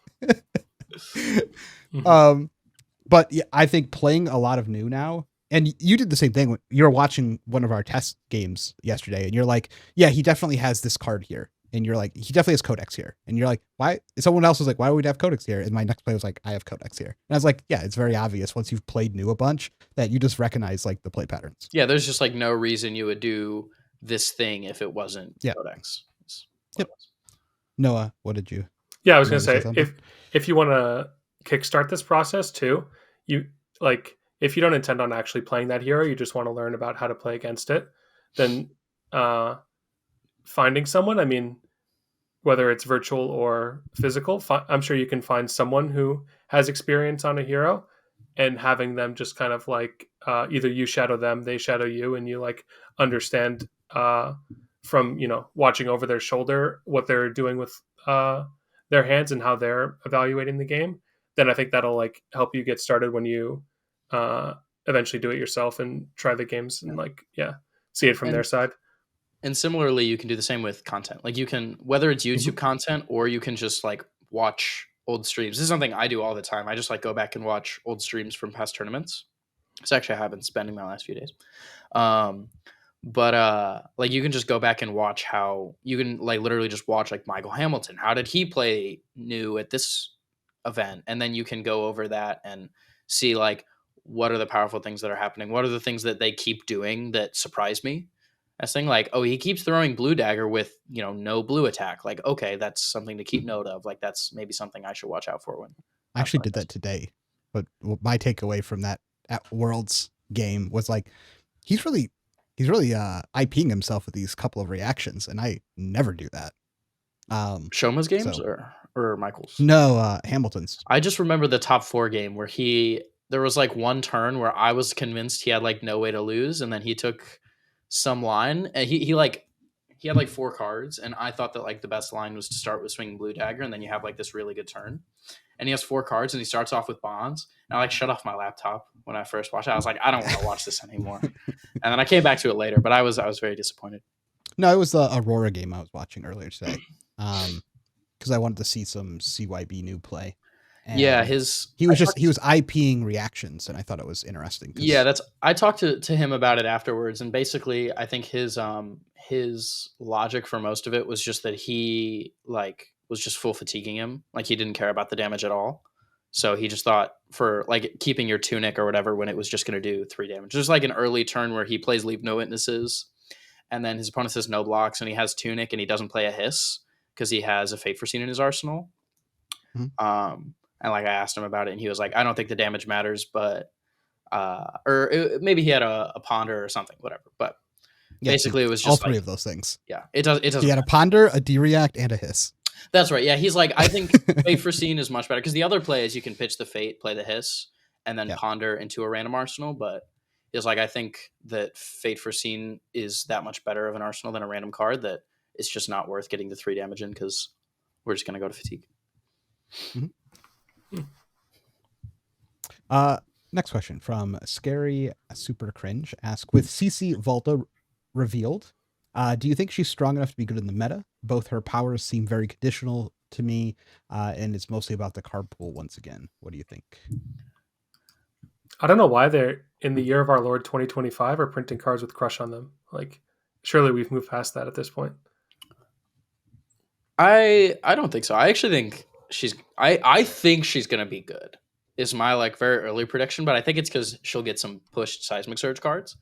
but yeah, I think playing a lot of New now, and you did the same thing when you were watching one of our test games yesterday, and you're like, yeah, he definitely has this card here. And you're like, he definitely has Codex here. And you're like, why? Someone else was like, why would we have Codex here? And my next play was like, I have Codex here. And I was like, yeah, it's very obvious once you've played New a bunch that you just recognize like the play patterns. Yeah, there's just like no reason you would do this thing if it wasn't Codex. Yep. Noah, what did you? Yeah, I was going to say, if you want to kickstart this process too, you like if you don't intend on actually playing that hero, you just want to learn about how to play against it, then finding someone, I mean, whether it's virtual or physical, I'm sure you can find someone who has experience on a hero, and having them just kind of like either you shadow them, they shadow you, and you like understand from watching over their shoulder what they're doing with their hands and how they're evaluating the game, then I think that'll like help you get started when you eventually do it yourself and try the games and see it from their side. And similarly, you can do the same with content. Like you can, whether it's YouTube content or you can just like watch old streams. This is something I do all the time. I just like go back and watch old streams from past tournaments. It's actually how I've been spending my last few days. But like you can just go back and watch how you can like literally just watch like Michael Hamilton. How did he play new at this event? And then you can go over that and see like what are the powerful things that are happening? What are the things that they keep doing that surprise me? As thing like, oh, he keeps throwing blue dagger with no blue attack. Like, okay, that's something to keep note of. Like that's maybe something I should watch out for when I actually did that today. But my takeaway from that at Worlds game was like he's really IPing himself with these couple of reactions, and I never do that. Shoma's games or Michael's? No, Hamilton's. I just remember the top 4 game where there was like one turn where I was convinced he had like no way to lose, and then he took some line and he had like 4 cards, and I thought that like the best line was to start with swinging blue dagger, and then you have like this really good turn. And he has 4 cards, and he starts off with bonds. And I like shut off my laptop when I first watched it. I was like, I don't want to watch this anymore. And then I came back to it later, but I was very disappointed. No, it was the Aurora game I was watching earlier today, because I wanted to see some CYB new play. And yeah, he was IPing reactions, and I thought it was interesting. Yeah, I talked to him about it afterwards, and basically I think his logic for most of it was just that he like was just full fatiguing him. Like he didn't care about the damage at all. So he just thought for like keeping your tunic or whatever when it was just going to do 3 damage. There's like an early turn where he plays Leave No Witnesses, and then his opponent says no blocks, and he has tunic, and he doesn't play a hiss because he has a Fate Foreseen in his arsenal. And like I asked him about it, and he was like, I don't think the damage matters, but maybe he had a ponder or something, whatever. But yeah, basically it was just all 3 of those things. Yeah, it does. He had a ponder, a D-react, and a hiss. That's right. Yeah, he's like, I think Fate Foreseen is much better because the other play is you can pitch the Fate, play the hiss, and then ponder into a random arsenal. But he's like, I think that Fate Foreseen is that much better of an arsenal than a random card that it's just not worth getting the 3 damage in because we're just going to go to fatigue. Next question from Scary Super Cringe. Ask, with CC Volta revealed, do you think she's strong enough to be good in the meta? Both her powers seem very conditional to me, and it's mostly about the card pool once again. What do you think? I don't know why they're in the year of our Lord 2025 are printing cards with crush on them. Like, surely we've moved past that at this point. I don't think so. I actually think I think she's gonna be good. Is my like very early prediction, but I think it's because she'll get some pushed Seismic Surge cards.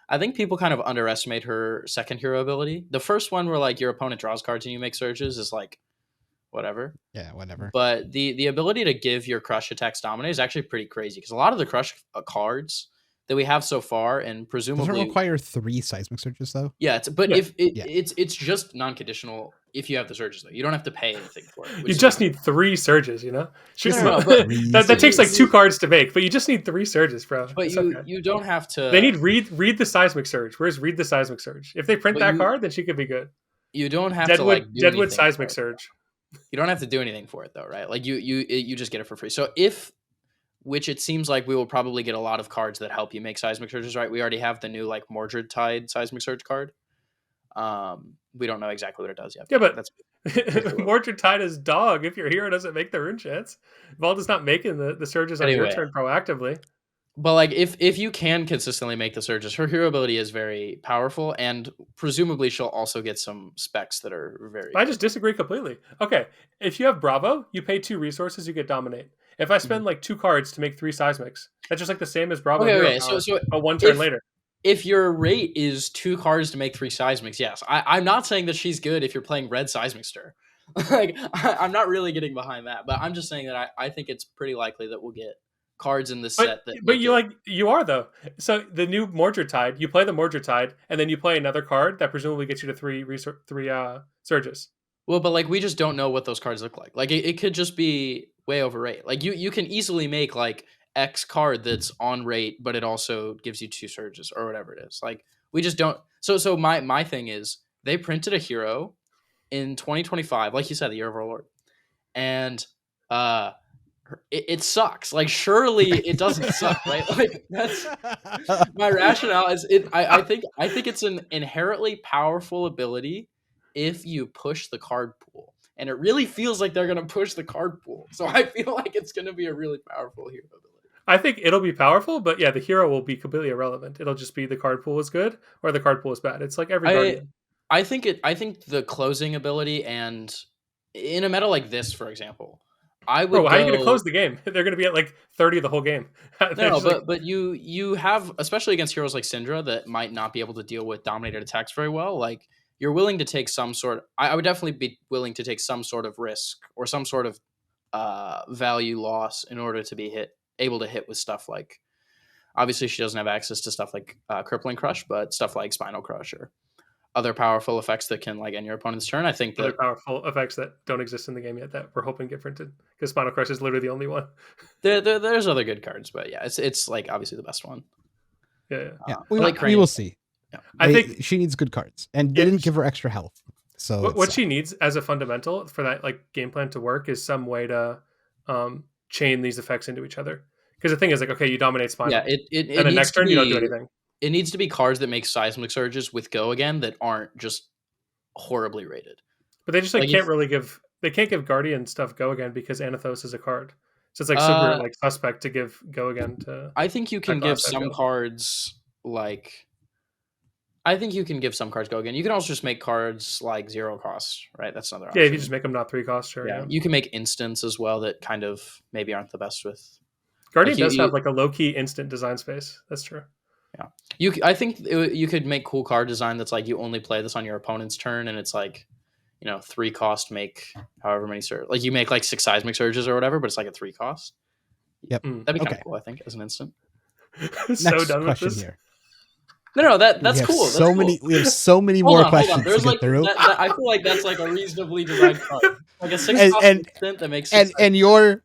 I think people kind of underestimate her second hero ability. The first one where like your opponent draws cards and you make surges is like whatever. Yeah, whatever. But the ability to give your crush attacks dominate is actually pretty crazy because a lot of the crush cards that we have so far, and presumably doesn't it require 3 Seismic Surges though. Yeah, it's just non-conditional if you have the surges though. You don't have to pay anything for it. You just need 3 surges, you know. That takes like 2 cards to make, but you just need 3 surges, bro. But you don't have to. They need read the Seismic Surge. Where's read the Seismic Surge? If they print that card, then she could be good. You don't have to like Deadwood Seismic Surge. You don't have to do anything for it though, right? Like you just get it for free. So which it seems like we will probably get a lot of cards that help you make Seismic Surges, right? We already have the new like Mordred Tide Seismic Surge card. We don't know exactly what it does yet. Yeah, but that's Mordred Tide is dog if your hero doesn't make the rune chance. Valda's not making the surges on your turn proactively. But like if you can consistently make the surges, her hero ability is very powerful, and presumably she'll also get some specs that are very I just disagree completely. Okay, if you have Bravo, you pay 2 resources, you get Dominate. If I spend like 2 cards to make 3 Seismics, that's just like the same as Bravo. Okay. So one turn later. If your rate is 2 cards to make 3 Seismics, yes. I'm not saying that she's good if you're playing Red Seismic Stir. Like I'm not really getting behind that, but I'm just saying that I think it's pretty likely that we'll get cards in this set that. But you are though. So the new Mordred Tide, you play the Mordred Tide, and then you play another card that presumably gets you to 3 surges. Well, but like we just don't know what those cards look like. Like it could just be way over rate. Like you can easily make like X card that's on rate, but it also gives you 2 surges or whatever it is. Like we just don't. So my thing is they printed a hero in 2025, like you said, the year of our Lord, and it sucks. Like, surely it doesn't suck, right? Like, that's my rationale. Is it? I think it's an inherently powerful ability if you push the card pool, and it really feels like they're gonna push the card pool. So I feel like it's gonna be a really powerful hero ability. I think it'll be powerful, but yeah, the hero will be completely irrelevant. It'll just be the card pool is good or the card pool is bad. It's like every I Guardian. I think the closing ability, and in a meta like this, for example, I would Bro, how are you going to go. close the game? They're going to be at like 30 the whole game. No, Like, but you have, especially against heroes like Syndra that might not be able to deal with dominated attacks very well. Like, you're willing to take some sort. I would definitely be willing to take some sort of risk or some sort of value loss in order to be able to hit with stuff like. Obviously, she doesn't have access to stuff like Crippling Crush, but stuff like Spinal Crush or other powerful effects that can like end your opponent's turn. I think other that powerful effects that don't exist in the game yet that we're hoping get printed because Spinal Crush is literally the only one. there's other good cards, but yeah, it's like obviously the best one. Yeah. Yeah, I like we will see. Yeah. I think she needs good cards, and they didn't give her extra health. So what she needs as a fundamental for that like game plan to work is some way to chain these effects into each other. Because the thing is like, okay, you dominate Spinal, Yeah, it and then needs next to turn you don't do be anything. it needs to be cards that make seismic surges with go again that aren't just horribly rated. But they just like Like can't really give Guardian stuff go again because Anathos is a card. So it's like super like suspect to give go again to. I think you can give some cards like. I think you can give some cards go again. You can also just make cards like 0 cost, right? That's another option. Yeah, if you just make them not 3 cost, sure. Yeah, you can make instants as well that kind of maybe aren't the best with. Guardian does have like a low key instant design space. That's true. Yeah, I think you could make cool card design that's like you only play this on your opponent's turn, and it's like, 3 cost, make however many surge. Like you make like 6 seismic surges or whatever, but it's like a 3 cost. Yep. That'd be kind of cool, I think, as an instant. So done with this. Here. No, that's cool. We have so many more questions There's to get through. I feel like that's like a reasonably designed card, like a 6 cost instant that makes sense. And your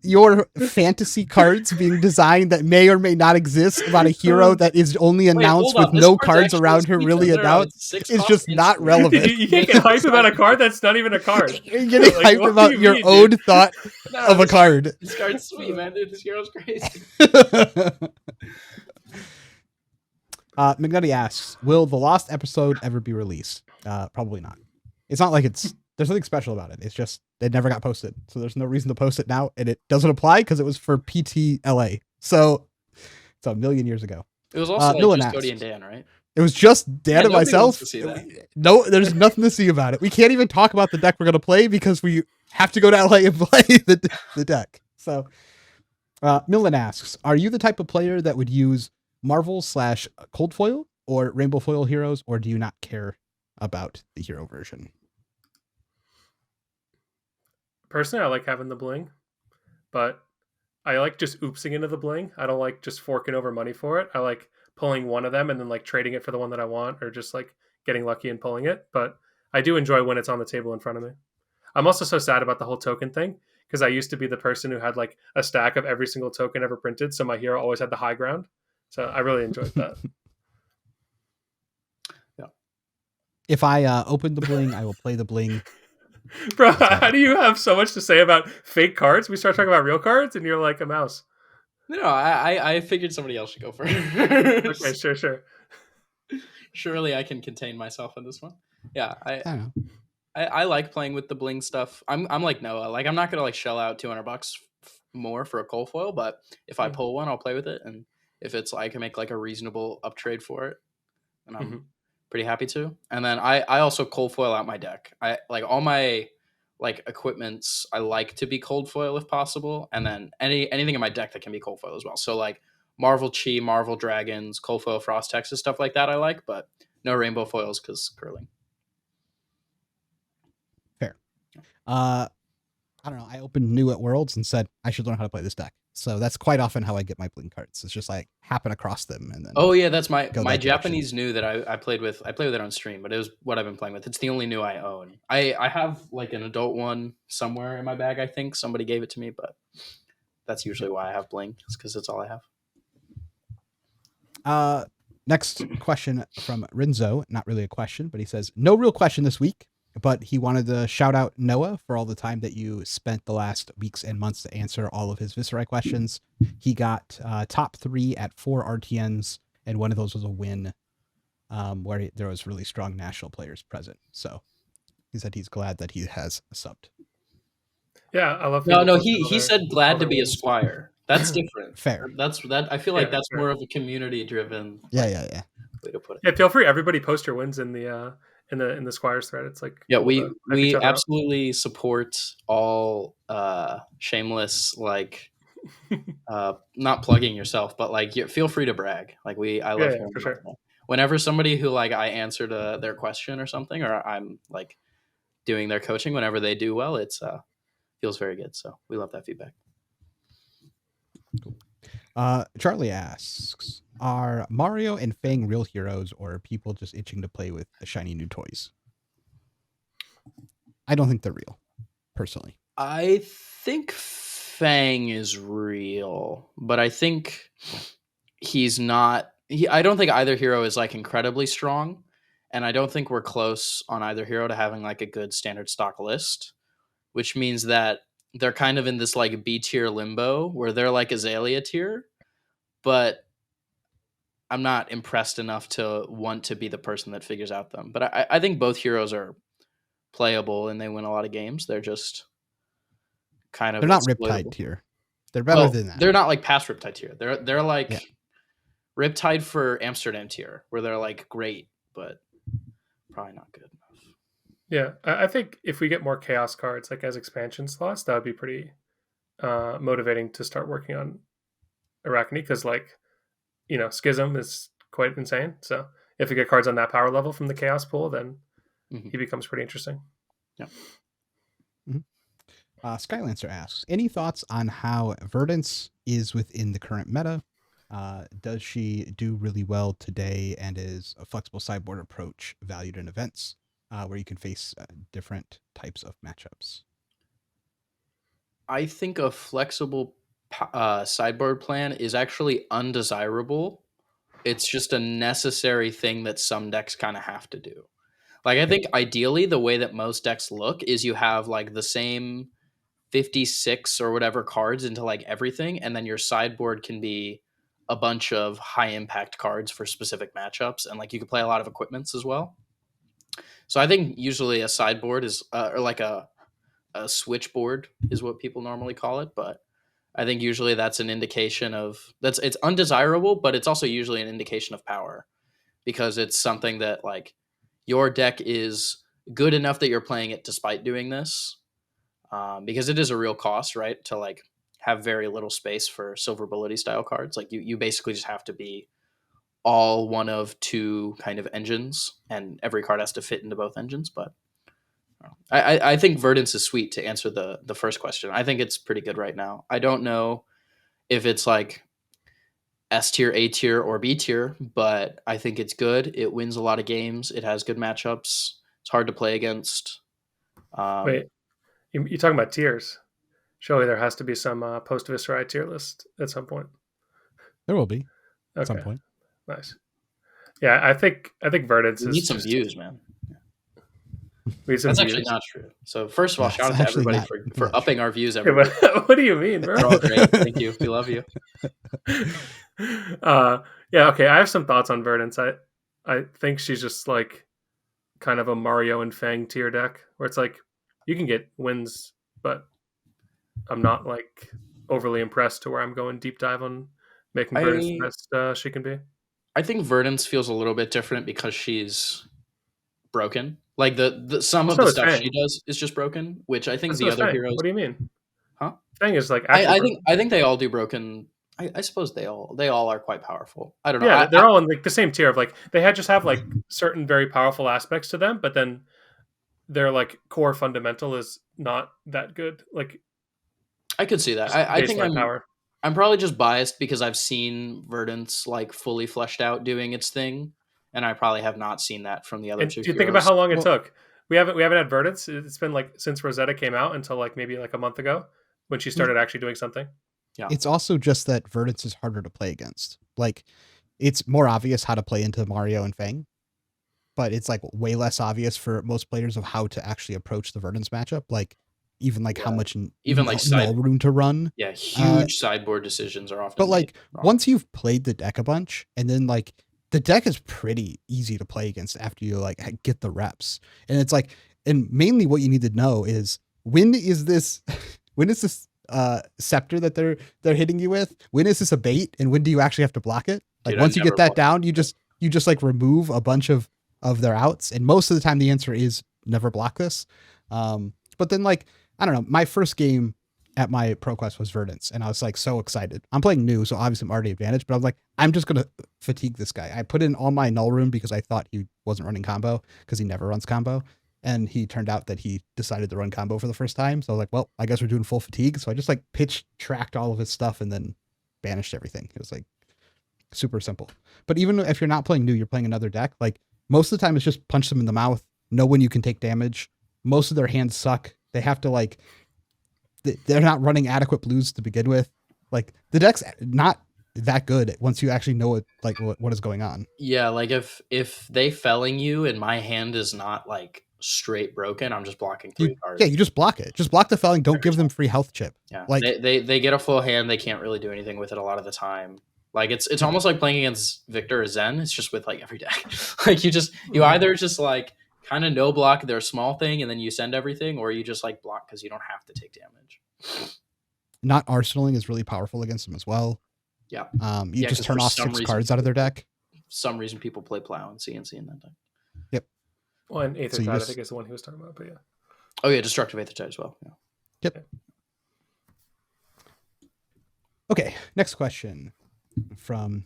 fantasy cards being designed that may or may not exist about a hero that is only announced with no cards around her really announced is just not relevant. You can't get hyped about a card that's not even a card. You're getting hyped about your own thought of a card. This card's sweet, man. Dude, this hero's crazy. McNutty asks, will the Lost episode ever be released? Probably not. It's not like there's nothing special about it. It's just it never got posted. So there's no reason to post it now. And it doesn't apply because it was for PTLA. So it's a million years ago. It was also just Cody and Dan, right? It was just Dan and myself. No, there's nothing to see about it. We can't even talk about the deck we're going to play because we have to go to LA and play the deck. So Millen asks, are you the type of player that would use Marvel/Cold Foil or Rainbow Foil heroes, or do you not care about the hero version? Personally, I like having the bling, but I like just oopsing into the bling. I don't like just forking over money for it. I like pulling one of them and then like trading it for the one that I want, or just like getting lucky and pulling it. But I do enjoy when it's on the table in front of me. I'm also so sad about the whole token thing because I used to be the person who had like a stack of every single token ever printed. So my hero always had the high ground. So I really enjoyed that. Yeah. If I open the bling, I will play the bling. Bro, how do you have so much to say about fake cards? We start talking about real cards and you're like a mouse. No, I figured somebody else should go first. Okay, sure. Surely I can contain myself in this one. Yeah, I don't know. I like playing with the bling stuff. I'm like Noah. Like I'm not gonna like shell out $200 more for a cold foil, but if I pull one, I'll play with it, and if it's I can make like a reasonable uptrade for it, and I'm pretty happy to. And then I also cold foil out my deck. I like all my like equipments. I like to be cold foil if possible, and then anything in my deck that can be cold foil as well. So like Marvel Chi, Marvel Dragons, cold foil Frost Texas, stuff like that I like, but no rainbow foils because curling. Fair. I don't know. I opened new at Worlds and said I should learn how to play this deck. So that's quite often how I get my bling cards. It's just like happen across them and then. Oh yeah, that's my Japanese direction. new that I played with. I played with it on stream, but it was what I've been playing with. It's the only new I own. I have like an adult one somewhere in my bag. I think somebody gave it to me, but that's usually why I have bling. It's because it's all I have. Next question from Rinzo. Not really a question, but he says, no real question this week, but he wanted to shout out Noah for all the time that you spent the last weeks and months to answer all of his Viserai questions. He got top 3 at 4 RTNs, and one of those was a win where there was really strong national players present. So he said he's glad that he has subbed. Yeah, I love. No, he said glad to be a squire. That's different. Fair. That's that. I feel like that's fair. more of a community driven. Yeah. Way to put it. Yeah, feel free. Everybody post your wins in the Squires thread. It's like Yeah, cool to hype we each other up. absolutely support all shameless like not plugging yourself, but like feel free to brag. Like I love hearing for sure. that. Whenever somebody who like I answered their question or something, or I'm like doing their coaching, whenever they do well, it's feels very good. So we love that feedback. Cool. Charlie asks, are Mario and Fang real heroes, or are people just itching to play with the shiny new toys? I don't think they're real, personally. I think Fang is real, but I think he's not. I don't think either hero is like incredibly strong, and I don't think we're close on either hero to having like a good standard stock list, which means that they're kind of in this like B tier limbo where they're like Azalea tier, but I'm not impressed enough to want to be the person that figures out them. But I think both heroes are playable and they win a lot of games. They're just kind of they're not Riptide tier. They're better than that. They're not like past Riptide tier. They're like Riptide for Amsterdam tier, where they're like great, but probably not good enough. Yeah, I think if we get more chaos cards like as expansion slots, that would be pretty motivating to start working on Arachne, because like, Schism is quite insane. So if we get cards on that power level from the chaos pool, then he becomes pretty interesting. Yeah. Skylancer asks, any thoughts on how Verdance is within the current meta? Does she do really well today, and is a flexible sideboard approach valued in events where you can face different types of matchups? I think a flexible sideboard plan is actually undesirable. It's just a necessary thing that some decks kind of have to do. Like, I think ideally the way that most decks look is you have like the same 56 or whatever cards into like everything, and then your sideboard can be a bunch of high impact cards for specific matchups, and like you can play a lot of equipments as well. So I think usually a sideboard is or like a switchboard is what people normally call it, but I think usually that's an indication of it's undesirable, but it's also usually an indication of power, because it's something that like your deck is good enough that you're playing it despite doing this. Because it is a real cost, right? To like have very little space for silver ability style cards. Like you basically just have to be all one of two kind of engines, and every card has to fit into both engines. But I think Verdance is sweet, to answer the first question. I think it's pretty good right now. I don't know if it's like S tier, A tier, or B tier, but I think it's good. It wins a lot of games. It has good matchups. It's hard to play against. Wait. You're talking about tiers. Surely there has to be some post Viserai tier list at some point. There will be at some point. Nice. Yeah, I think Verdance need some views, man. That's actually not true. So first of all, shout out to everybody for upping our views every week. What do you mean, bro? They're all great. Thank you. We love you. Okay. I have some thoughts on Verdance. I think she's just like kind of a Mario and Fang tier deck, where it's like you can get wins, but I'm not like overly impressed to where I'm going deep dive on making Verdance the best she can be. I think Verdance feels a little bit different because she's broken. Like the some of the stuff she does is just broken, which I think the other heroes. What do you mean? Huh? Fang is like I think they all do broken. I suppose they all are quite powerful. I don't know. Yeah, they're all in like the same tier of like they just have like certain very powerful aspects to them, but then their like core fundamental is not that good. Like I could see that. I think I'm probably just biased because I've seen Verdance like fully fleshed out doing its thing, and I probably have not seen that from the other two. Do you think about how long it took? We haven't had Verdance. It's been like since Rosetta came out until like maybe like a month ago when she started actually doing something. Yeah. It's also just that Verdance is harder to play against. Like it's more obvious how to play into Mario and Fang, but it's like way less obvious for most players of how to actually approach the Verdance matchup. Like even like how much even like null room to run. Yeah, huge sideboard decisions are often. But like once you've played the deck a bunch, and then like the deck is pretty easy to play against after you like get the reps, and it's like, and mainly what you need to know is when is this scepter that they're hitting you with? When is this a bait, and when do you actually have to block it? Like once you get that down, you just like remove a bunch of their outs, and most of the time the answer is never block this. But then like I don't know, my first game at my Pro Quest was Verdance, and I was like so excited. I'm playing new, so obviously I'm already advantaged, but I'm like, I'm just gonna fatigue this guy. I put in all my null room because I thought he wasn't running combo, because he never runs combo. And he turned out that he decided to run combo for the first time. So I was like, well, I guess we're doing full fatigue. So I just like tracked all of his stuff and then banished everything. It was like super simple. But even if you're not playing new, you're playing another deck, like most of the time it's just punch them in the mouth, know when you can take damage. Most of their hands suck. They have to like, they're not running adequate blues to begin with. Like the deck's not that good once you actually know what is going on. Yeah, like if they felling you and my hand is not like straight broken, I'm just blocking 3 cards. Yeah, you just block it. Just block the felling. Don't give them free health chip. Yeah, like they get a full hand. They can't really do anything with it a lot of the time. Like it's almost like playing against Victor or Zen. It's just with like every deck. Like you either just like kind of no block their small thing and then you send everything, or you just like block because you don't have to take damage. Not arsenaling is really powerful against them as well. Yeah. You just turn off 6 cards out of their deck. For some reason people play Plow and CNC in that deck. Yep. Well, and Aether Tide, I think is the one he was talking about, but yeah. Oh yeah, Destructive Aether Tide as well. Yeah. Yep. Okay, next question from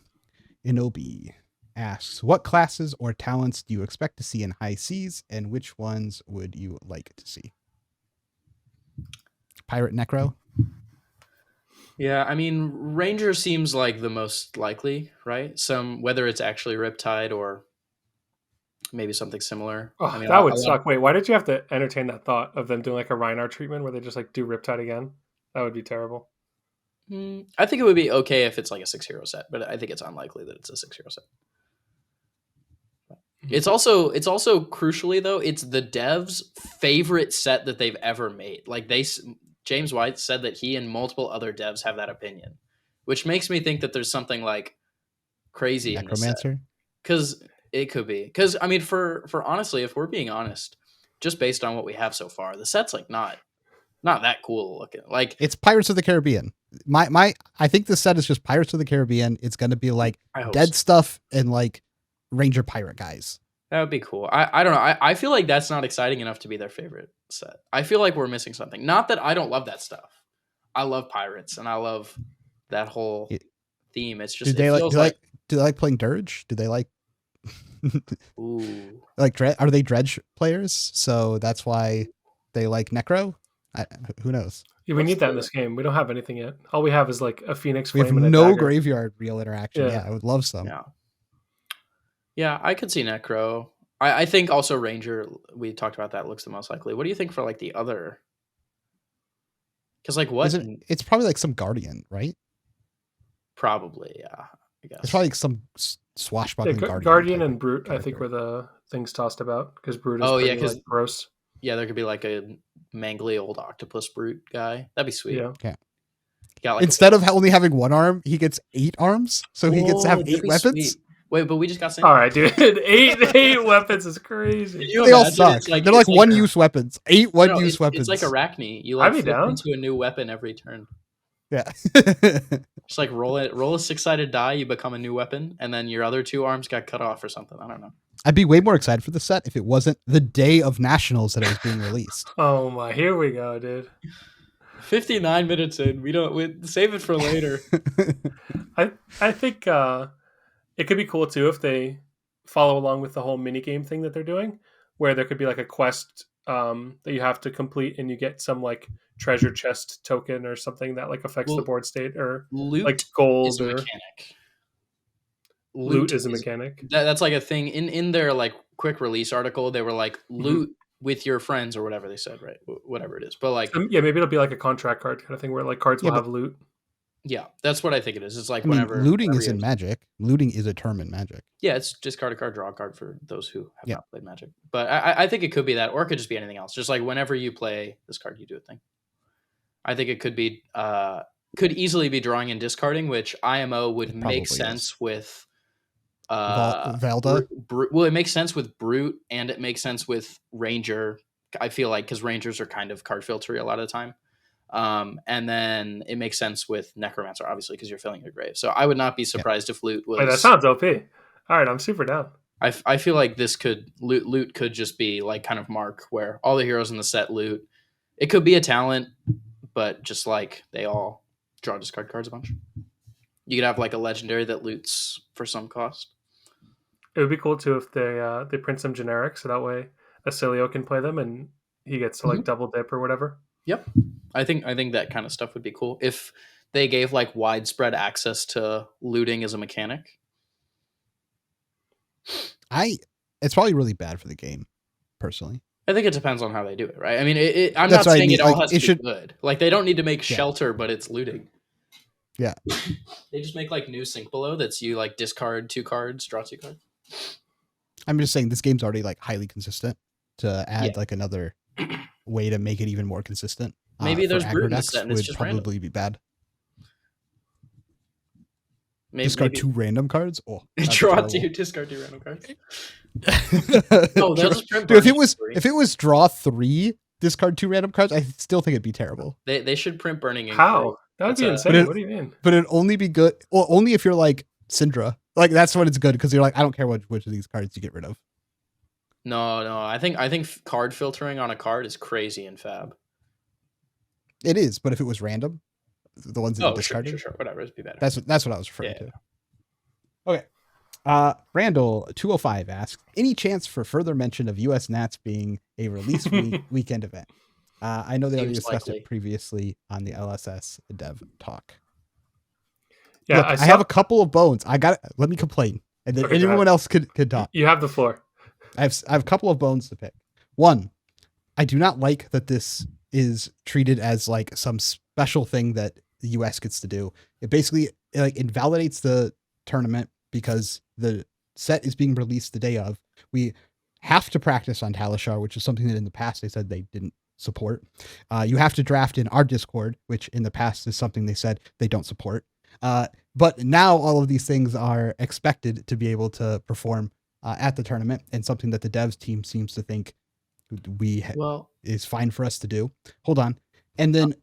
Inobi asks, what classes or talents do you expect to see in high seas, and which ones would you like to see? Pirate Necro? Yeah, I mean, Ranger seems like the most likely, right? Whether it's actually Riptide or maybe something similar. Oh, I mean, that would suck. Wait, why did you have to entertain that thought of them doing like a Reinhardt treatment where they just like do Riptide again? That would be terrible. I think it would be okay if it's like a 6-hero set, but I think it's unlikely that it's a 6-hero set. It's also crucially though, it's the devs' favorite set that they've ever made. Like James White said that he and multiple other devs have that opinion, which makes me think that there's something like crazy Necromancer. Because it could be. Because I mean, for honestly, if we're being honest, just based on what we have so far, the set's like not that cool looking. Like it's Pirates of the Caribbean. I think the set is just Pirates of the Caribbean. It's gonna be like dead stuff and like Ranger pirate guys. That would be cool. I don't know. I feel like that's not exciting enough to be their favorite set. I feel like we're missing something. Not that I don't love that stuff. I love pirates and I love that whole theme. It's just do they like playing Dirge? Do they like ooh, like are they Dredge players? So that's why they like Necro. Who knows? Yeah, we need that in this game. We don't have anything yet. All we have is like a Phoenix Flame. We have and no dagger. graveyard real interaction. Yeah, I would love some. Yeah, I could see Necro. I think also Ranger, we talked about that, looks the most likely. What do you think for like the other? Because like what? It's probably like some Guardian, right? Probably, yeah. I guess. It's probably like some swashbuckling Guardian and Brute, I think, were the things tossed about, because Brute is like gross. Yeah, there could be like a mangly old octopus Brute guy. That'd be sweet. Yeah. Got like instead of only having 1 arm, he gets 8 arms, so he gets to have 8 weapons. Sweet. Wait, but we just got sent. All right, dude. 8 weapons is crazy. They all suck. They're like one-use weapons. 8 one-use weapons. It's like Arachne. You like flip into a new weapon every turn. Yeah. Just like roll a 6-sided die, you become a new weapon, and then your other 2 arms got cut off or something. I don't know. I'd be way more excited for the set if it wasn't the day of Nationals that it was being released. Oh my, here we go, dude. 59 minutes in. We save it for later. I think it could be cool too if they follow along with the whole mini game thing that they're doing, where there could be like a quest that you have to complete and you get some like treasure chest token or something that like affects the board state, or loot like gold is a or mechanic. Loot is a mechanic. That's like a thing in their like quick release article. They were like loot with your friends or whatever they said, right? Whatever it is, but like maybe it'll be like a contract card kind of thing where like cards will have loot. Yeah, that's what I think it is. It's like I mean, whenever looting is you in Magic. Looting is a term in Magic. Yeah, it's discard a card, draw a card for those who have Yeah. not played Magic. But I think it could be that, or it could just be anything else. Just like whenever you play this card, you do a thing. I think it could be could easily be drawing and discarding, which IMO would It make probably sense is. with Velda. Well, it makes sense with Brute and it makes sense with Ranger. I feel like because Rangers are kind of card filtery a lot of the time. And then it makes sense with Necromancer, obviously, because you're filling your grave. So I would not be surprised if Loot was. Wait, that sounds OP. All right, I'm super down. I feel like this could loot could just be like kind of Mark, where all the heroes in the set loot. It could be a talent, but just like they all draw discard cards a bunch. You could have like a legendary that loots for some cost. It would be cool too if they print some generic, so that way Acilio can play them and he gets to like double dip or whatever. Yep, I think that kind of stuff would be cool if they gave like widespread access to looting as a mechanic. It's probably really bad for the game, personally. I think it depends on how they do it, right? I mean, I'm not saying it all has to be good. Like they don't need to make shelter, but it's looting. Yeah, they just make like new sync below that's you like discard 2 cards, draw 2 cards. I'm just saying this game's already like highly consistent. To add like another way to make it even more consistent, maybe there's Brute in the set and it's just probably random. Be bad. Discard 2 random cards. Oh, draw 2, discard 2 random cards. No, dude, if it was draw 3, discard 2 random cards, I still think it'd be terrible. They should print Burning Ink. How? That would be insane. What do you mean? But it'd only be good. Well, only if you're like Syndra. Like that's when it's good because you're like, I don't care which of these cards you get rid of. No. I think card filtering on a card is crazy in FAB. It is, but if it was random, the ones that you discarded, sure, whatever, it'd be better. That's what I was referring to. Okay. Randall 205 asks, any chance for further mention of US Nats being a release weekend event? I know they already discussed it previously on the LSS dev talk. Yeah, look, I have a couple of bones. Let me complain, and then anyone else could talk. You have the floor. I have a couple of bones to pick. One, I do not like that this is treated as like some special thing that the US gets to do. It basically like invalidates the tournament because the set is being released the day of. We have to practice on Talishar, which is something that in the past they said they didn't support. You have to draft in our Discord, which in the past is something they said they don't support. But now all of these things are expected to be able to perform at the tournament, and something that the devs team seems to think is fine for us to do. Hold on. And then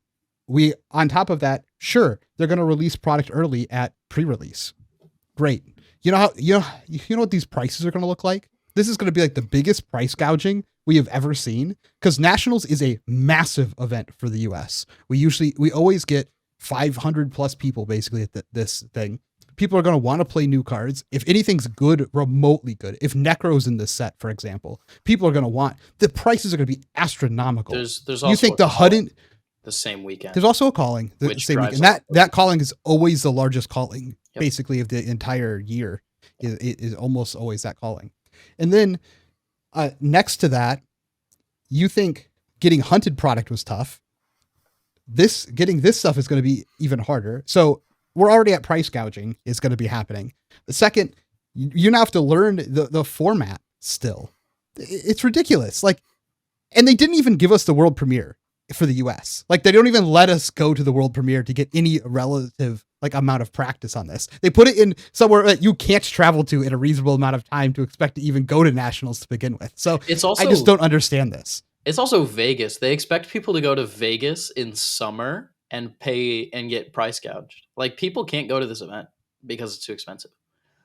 on top of that, sure, they're going to release product early at pre-release. Great. You know what these prices are going to look like? This is going to be like the biggest price gouging we have ever seen, because Nationals is a massive event for the US. We always get 500 plus people basically at this thing. People are going to want to play new cards. If anything's good, remotely good, if Necro's in this set, for example, people are going to want, the prices are going to be astronomical. There's also you think the Hudden the same weekend. There's also a calling the same weekend. That calling is always the largest calling basically of the entire year. It is almost always that calling. And then next to that, you think getting hunted product was tough. Getting this stuff is going to be even harder. So we're already at price gouging is going to be happening. The second, you now have to learn the format still. It's ridiculous. Like, and they didn't even give us the world premiere for the US. Like, they don't even let us go to the world premiere to get any relative like amount of practice on this. They put it in somewhere that you can't travel to in a reasonable amount of time to expect to even go to nationals to begin with. So it's also, I just don't understand this. It's also Vegas. They expect people to go to Vegas in summer and pay and get price gouged. Like, people can't go to this event because it's too expensive.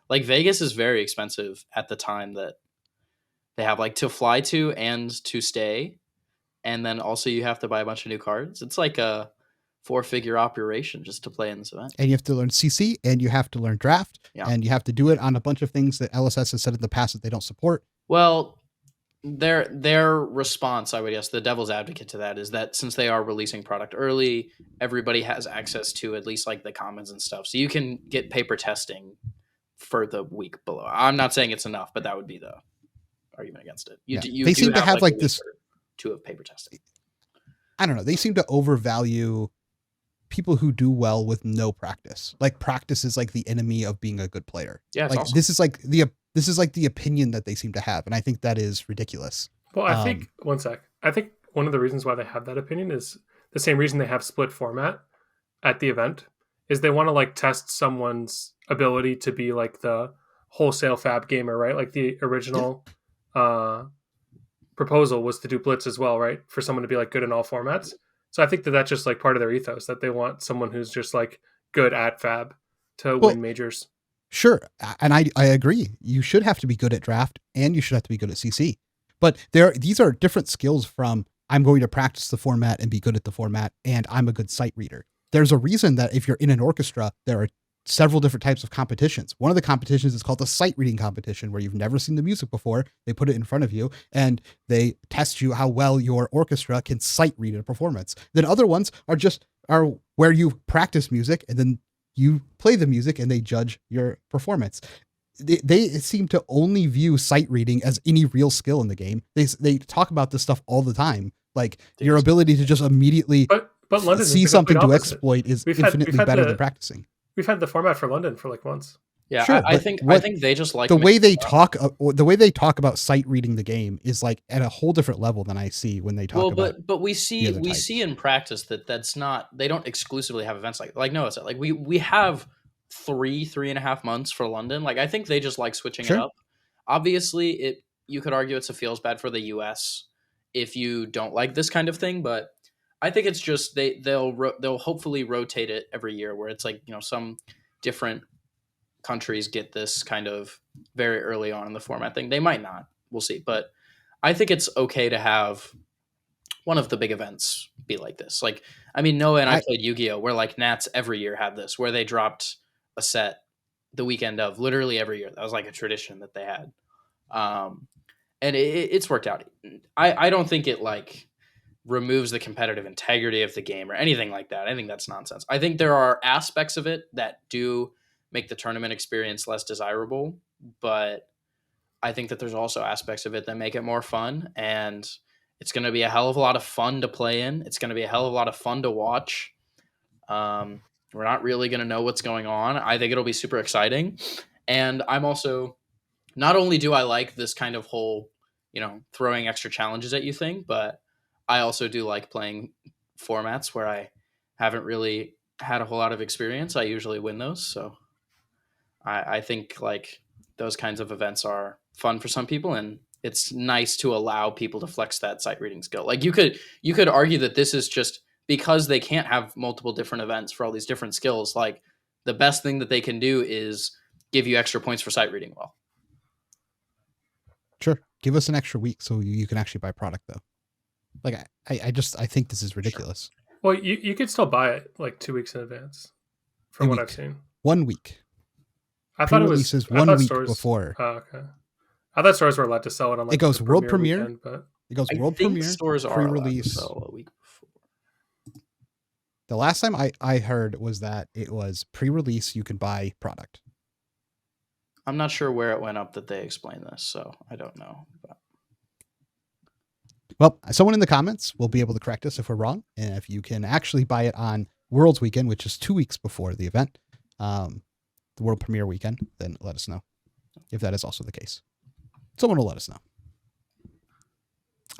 Like, Vegas is very expensive at the time that they have like to fly to and to stay. And then also you have to buy a bunch of new cards. It's like a 4-figure operation just to play in this event. And you have to learn CC, and you have to learn draft, and you have to do it on a bunch of things that LSS has said in the past that they don't support. Well, their response, I would guess, the devil's advocate to that is that since they are releasing product early, everybody has access to at least like the commons and stuff. So you can get paper testing for the week below. I'm not saying it's enough, but that would be the argument against it. They seem to have like this to have paper testing. I don't know. They seem to overvalue people who do well with no practice. Like practice is like the enemy of being a good player. Yeah, it's like awesome. this is like the opinion that they seem to have, and I think that is ridiculous. Well, I think one sec. I think one of the reasons why they have that opinion is the same reason they have split format at the event is they want to like test someone's ability to be like the wholesale FAB gamer, right? Like the original proposal was to do blitz as well, right? For someone to be like good in all formats. So I think that that's just like part of their ethos, that they want someone who's just like good at FAB to win majors. Sure, and I agree. You should have to be good at draft, and you should have to be good at CC. But these are different skills from I'm going to practice the format and be good at the format, and I'm a good sight reader. There's a reason that if you're in an orchestra, there are several different types of competitions. One of the competitions is called the sight reading competition, where you've never seen the music before. They put it in front of you and they test you how well your orchestra can sight read a performance. Then other ones are where you practice music and then you play the music and they judge your performance. They seem to only view sight reading as any real skill in the game. They talk about this stuff all the time. Like your ability to just immediately but London see something to exploit is infinitely better than practicing. We've had the format for London for like months. Yeah, sure, I think they just like the way they talk. The way they talk about sight reading the game is like at a whole different level than I see when they talk about. But we see in practice that's not. They don't exclusively have events like Noah said. Like we have 3.5 months for London. Like I think they just like switching it up. Obviously, you could argue it feels bad for the US if you don't like this kind of thing, but I think it's just they'll hopefully rotate it every year where it's like, some different countries get this kind of very early on in the format thing. They might not. We'll see. But I think it's okay to have one of the big events be like this. Like, I mean, Noah and I played Yu-Gi-Oh! Where like Nats every year had this, where they dropped a set the weekend of literally every year. That was like a tradition that they had. And it's worked out. I don't think it like removes the competitive integrity of the game or anything like that. I think that's nonsense. I think there are aspects of it that do make the tournament experience less desirable, but I think that there's also aspects of it that make it more fun, and it's going to be a hell of a lot of fun to play in. It's going to be a hell of a lot of fun to watch. We're not really going to know what's going on. I think it'll be super exciting. And I'm also, not only do I like this kind of whole, throwing extra challenges at you thing, but I also do like playing formats where I haven't really had a whole lot of experience. I usually win those. So I think like those kinds of events are fun for some people, and it's nice to allow people to flex that sight reading skill. Like you could argue that this is just because they can't have multiple different events for all these different skills. Like the best thing that they can do is give you extra points for sight reading well. Sure. Give us an extra week so you can actually buy product though. Like I think this is ridiculous. Sure. Well, you could still buy it like 2 weeks in advance, from what I've seen. 1 week. I thought it was 1 week before. Oh, okay. I thought stores were allowed to sell it on like it goes the world premiere. Weekend, but it goes world premiere. Stores are pre-release. a week before. The last time I heard was that it was pre-release. You can buy product. I'm not sure where it went up that they explained this, so I don't know. But. Well, someone in the comments will be able to correct us if we're wrong. And if you can actually buy it on Worlds weekend, which is 2 weeks before the event, the world premiere weekend, then let us know if that is also the case. Someone will let us know.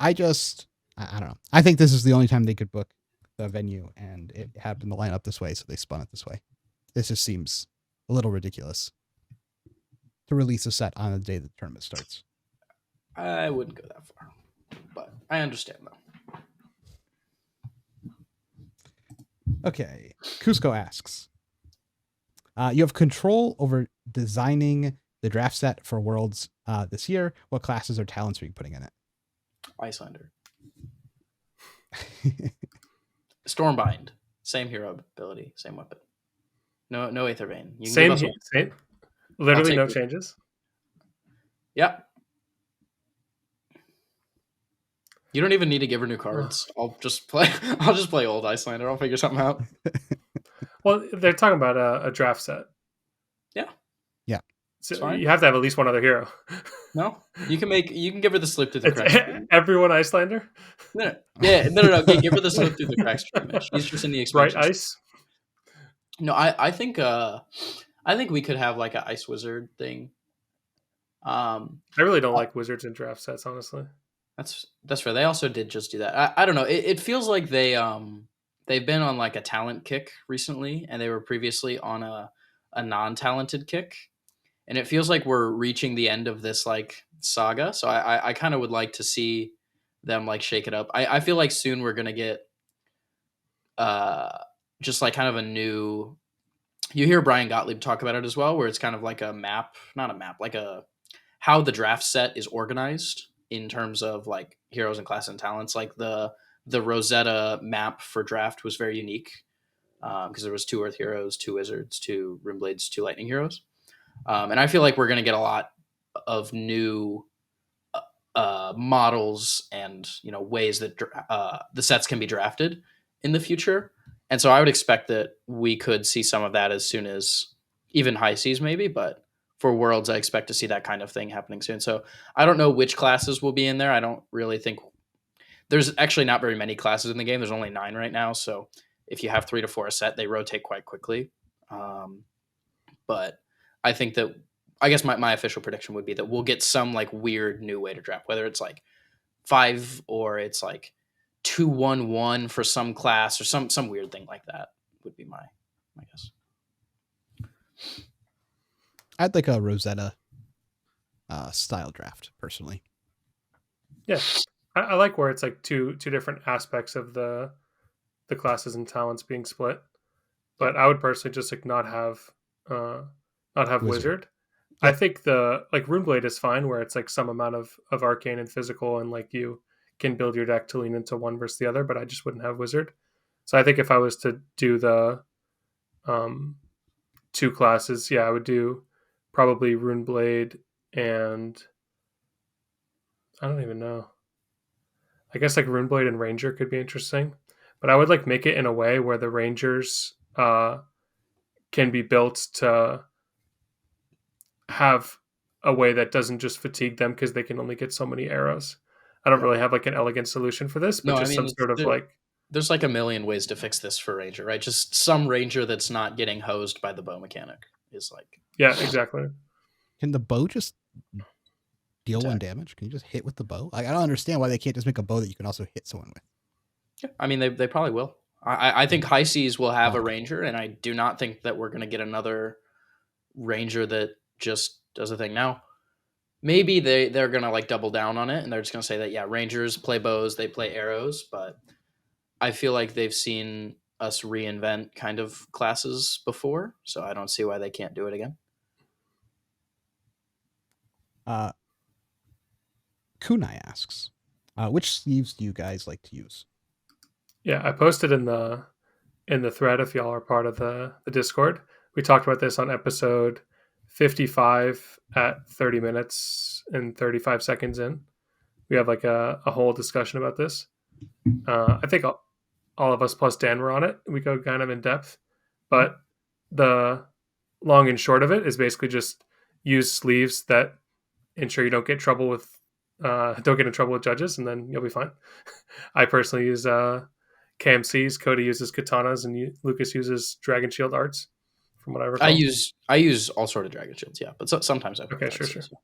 I don't know. I think this is the only time they could book the venue, and it happened to line up this way, so they spun it this way. This just seems a little ridiculous to release a set on the day the tournament starts. I wouldn't go that far, but I understand though. Okay. Cusco asks, you have control over designing the draft set for Worlds this year. What classes or talents are you putting in it? Icelander. Stormbind. Same hero ability, same weapon. No Aether Vein. You can same. Literally no changes. Yeah. You don't even need to give her new cards. I'll just play old Icelander. I'll figure something out. Well, they're talking about a draft set. Yeah. Yeah. So you have to have at least one other hero. No, you can give her the slip through the cracks. Everyone Icelander? No. Yeah, no. Okay, give her the slip through the cracks. She's just in the expansion. Bright Ice? No, I think we could have like an ice wizard thing. I really don't Uh, like wizards in draft sets, honestly. that's fair. They also did just do that. I don't know. It feels like they've been on like a talent kick recently, and they were previously on a non-talented kick, and it feels like we're reaching the end of this like saga. So I kind of would like to see them like shake it up. I feel like soon we're gonna get uh just like kind of a new. You hear Brian Gottlieb talk about it as well, where it's kind of like a map, not a map, like a how the draft set is organized in terms of like heroes and class and talents. Like the Rosetta map for draft was very unique because there was 2 Earth heroes, 2 Wizards, 2 Runeblades, 2 Lightning heroes, and I feel like we're going to get a lot of new models and ways that the sets can be drafted in the future. And so I would expect that we could see some of that as soon as even high seas maybe, but for worlds I expect to see that kind of thing happening soon. So I don't know which classes will be in there. I don't really think there's actually not very many classes in the game. There's only 9 right now, so if you have 3 to 4 a set, they rotate quite quickly. But I think that I guess my official prediction would be that we'll get some like weird new way to draft, whether it's like 5 or it's like 2-1-1 for some class or some weird thing like that would be my guess. I'd like a Rosetta style draft personally. Yeah, I like where it's like two different aspects of the classes and talents being split. But I would personally just like not have wizard. I Yep. think the like Runeblade is fine where it's like some amount of arcane and physical, and like you can build your deck to lean into one versus the other. But I just wouldn't have wizard. So I think if I was to do the 2 classes, yeah, I would do probably Runeblade and I don't even know. I guess like Runeblade and Ranger could be interesting, but I would like make it in a way where the Rangers can be built to have a way that doesn't just fatigue them because they can only get so many arrows. I don't Yeah. really have like an elegant solution for this, but No, I just mean some sort of like there's like a million ways to fix this for Ranger, right? Just some Ranger that's not getting hosed by the bow mechanic is like yeah, exactly. Can the bow just deal Attack. 1 damage? Can you just hit with the bow? Like, I don't understand why they can't just make a bow that you can also hit someone with. Yeah, I mean they probably will. I think High Seas will have a Okay. Ranger, and I do not think that we're gonna get another Ranger that just does a thing. Now, maybe they're gonna like double down on it, and they're just gonna say that yeah, Rangers play bows, they play arrows, but I feel like they've seen us reinvent kind of classes before, so I don't see why they can't do it again. Kunai asks, which sleeves do you guys like to use? Yeah, I posted in the thread if y'all are part of the Discord. We talked about this on episode 55 at 30 minutes and 35 seconds in. We have like a whole discussion about this. I think all of us plus Dan were on it. We go kind of in depth, but the long and short of it is basically just use sleeves that ensure you don't get trouble with don't get in trouble with judges, and then you'll be fine. I personally use KMCs. Cody uses katanas, and Lucas uses Dragon Shield arts. From what I recall, I use all sort of dragon shields, yeah, but sometimes I play okay, with sure. Hexes, yeah.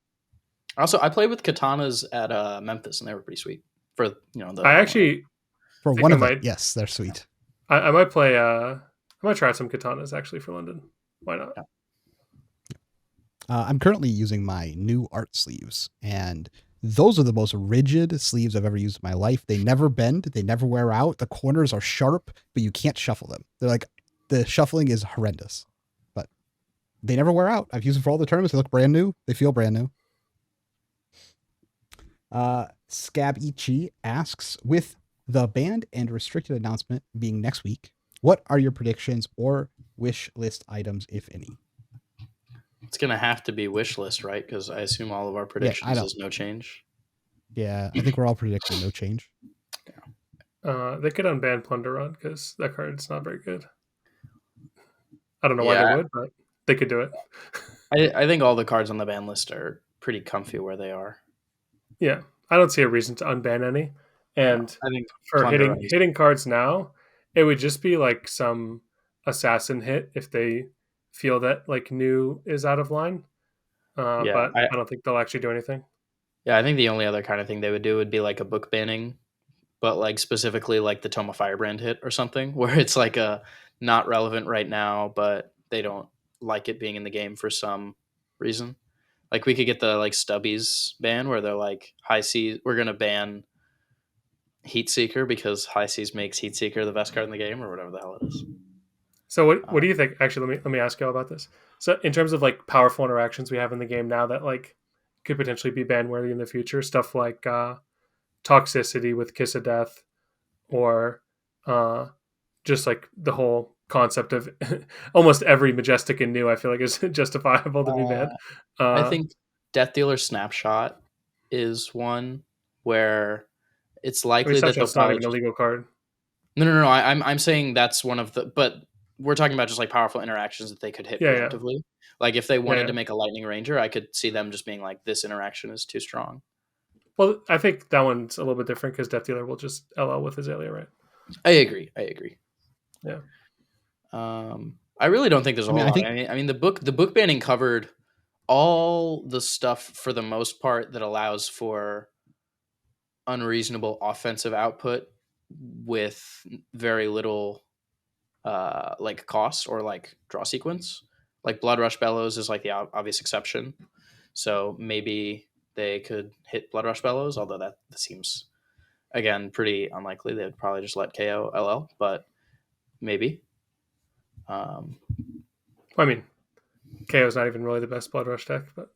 Also, I played with katanas at Memphis, and they were pretty sweet for the. I actually For think one I of it, might. yes, they're sweet. I might play. I might try some katanas actually for London. Why not? Yeah. I'm currently using my new art sleeves, and those are the most rigid sleeves I've ever used in my life. They never bend, they never wear out. The corners are sharp, but you can't shuffle them. They're like, the shuffling is horrendous, but they never wear out. I've used them for all the tournaments. They look brand new. They feel brand new. Scabichi asks, with the banned and restricted announcement being next week, what are your predictions or wish list items, if any? It's gonna have to be wish list, right? Because I assume all of our predictions is no change. Yeah, I think we're all predicting no change. They could unban Plunder Run because that card's not very good. I don't know why they would, but they could do it. I think all the cards on the ban list are pretty comfy where they are. Yeah, I don't see a reason to unban any. And I think for hitting cards now, it would just be like some assassin hit if they feel that like new is out of line. Yeah, But I don't think they'll actually do anything. yeah, I think the only other kind of thing they would do would be like a book banning, but like specifically like the Toma Firebrand hit or something, where it's like a not relevant right now, but they don't like it being in the game for some reason. Like we could get the like Stubbies ban where they're like High Seas, we're gonna ban Heat Seeker because High Seas makes Heat Seeker the best card in the game or whatever the hell it is. So what do you think? Actually, let me ask you all about this. So in terms of like powerful interactions we have in the game now that like could potentially be ban worthy in the future, stuff like toxicity with Kiss of Death, or uh, just like the whole concept of almost every majestic and new, I feel like is justifiable to be banned. I think Death Dealer Snapshot is one where it's I mean, likely that they'll Snapshot's not probably even a legal card. no. I'm saying that's one of the, but we're talking about just like powerful interactions that they could hit Yeah, yeah, preemptively. Like if they wanted yeah. to make a Lightning Ranger, I could see them just being like, this interaction is too strong. Well, I think that one's a little bit different because Death Dealer will just LL with Azalea, right? I agree. Yeah. I really don't think there's a I mean, whole I lot. think I mean, the book banning covered all the stuff for the most part that allows for unreasonable offensive output with very little like cost or like draw sequence. Like Blood Rush Bellows is like the obvious exception. So maybe they could hit Blood Rush Bellows, although that seems again pretty unlikely. They would probably just let KO LL, but maybe. I mean, KO is not even really the best Blood Rush deck, but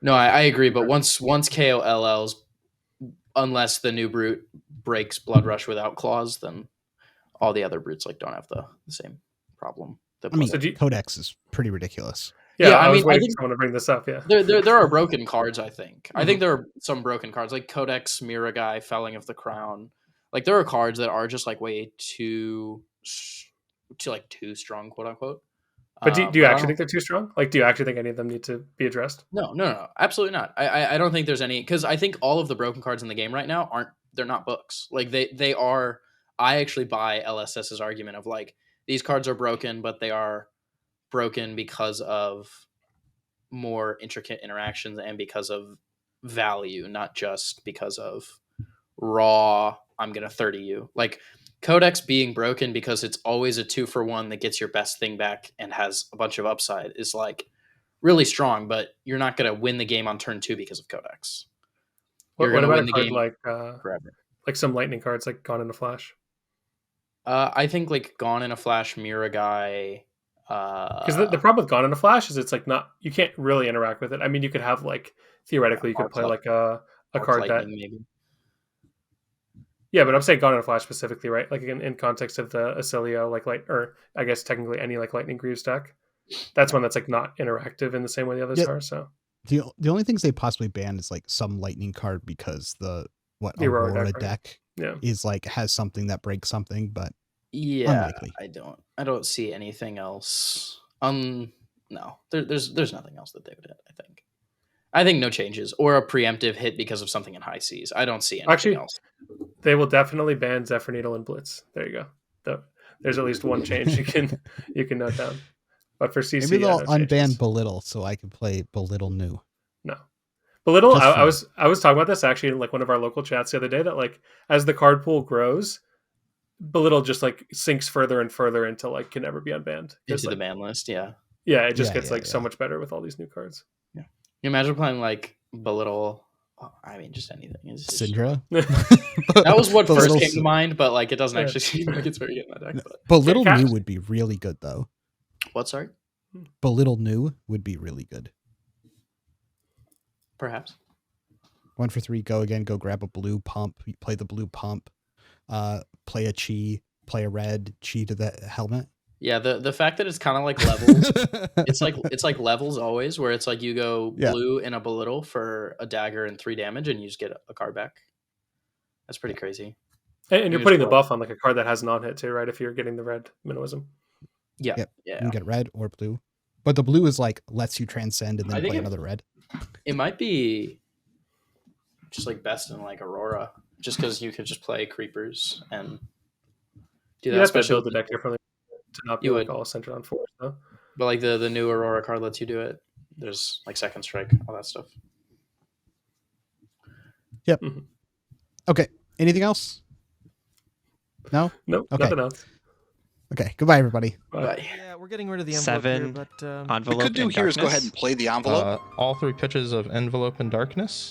No, I agree. But once KO LLs, unless the new brute breaks Blood Rush without claws, then all the other brutes like don't have the same problem. I mean, So do you, Codex is pretty ridiculous. yeah, Yeah, I I was mean, I waiting think for someone to bring this up. Yeah. there are broken cards. I think Mhm. there are some broken cards like Codex, Miragai, Felling of the Crown. Like there are cards that are just like way too too strong, quote unquote. But do you But I actually don't think they're too strong? Like, do you actually think any of them need to be addressed? no, absolutely not. I don't think there's any because I think all of the broken cards in the game right now they're not books. Like they are. I actually buy LSS's argument of like these cards are broken, but they are broken because of more intricate interactions and because of value, not just because of raw. I'm gonna 30 you like. Codex being broken because it's always a 2-for-1 that gets your best thing back and has a bunch of upside is like really strong, but you're not going to win the game on turn 2 because of Codex. You're What going to about win a the card game forever. like some lightning cards like Gone in a Flash? I think like Gone in a Flash, Miragai. Because the problem with Gone in a Flash is it's like not you can't really interact with it. I mean, you could have like theoretically you could play like a card that Lightning, maybe. yeah, but I'm saying Gone in a Flash specifically, right? Like in context of the Acilio, like light or I guess technically any like Lightning Greaves deck. That's one that's like not interactive in the same way the others Yeah. are. So The only things they possibly banned is like some lightning card because the Aurora Aurora deck, right? deck yeah, is like has something that breaks something, but Yeah, unlikely. I don't see anything else. No, there's nothing else that they would hit. I think no changes or a preemptive hit because of something in High Seas. I don't see anything actually, else. they will definitely ban Zephyr Needle and Blitz. There you go. There's at least one change you can note down. But for CC, Maybe they'll no unban changes. Belittle so I can play Belittle new. No. Belittle, Just I fun. was talking about this actually in like one of our local chats the other day that like as the card pool grows, Belittle just like sinks further and further into like can never be unbanned. Into the Like, ban list, yeah. yeah, it just Yeah, gets yeah, like so yeah. much better with all these new cards. Yeah. You imagine playing like Belittle. Oh, I mean, just anything. It's just, Syndra. that was what first Belittle came to mind, but like it doesn't Yeah. actually seem like it's very good in my deck. But Belittle Cat- new would be really good though. what? Sorry. Belittle new would be really good. Perhaps. 1 for 3, go again, go grab a blue pump, you play the blue pump, play a chi, play a red, chi to the helmet. Yeah, the fact that it's kind of like levels. it's like levels always, where it's like you go Yeah. blue in a Belittle for a dagger and 3 damage, and you just get a card back. That's pretty crazy. and you're You putting just the roll. buff on like a card that has non-hit too, right? If you're getting the red minimalism. Yeah, Yep. yeah. You can get red or blue. But the blue is like lets you transcend and I then think play it- another red. It might be just like best in like Aurora, just because you could just play creepers and do that. You have to Especially build the with deck differently to not be You like would. all centered on 4. So. But like the new Aurora card lets you do it. There's like second strike, all that stuff. Yep. Mm-hmm. Okay. Anything else? No? Nope, Okay. nothing else. Okay. Goodbye, everybody. Bye. Yeah, we're getting rid of the envelope 7 here, but What we envelope could do and here is go ahead darkness. and play the envelope. All 3 pitches of envelope and darkness.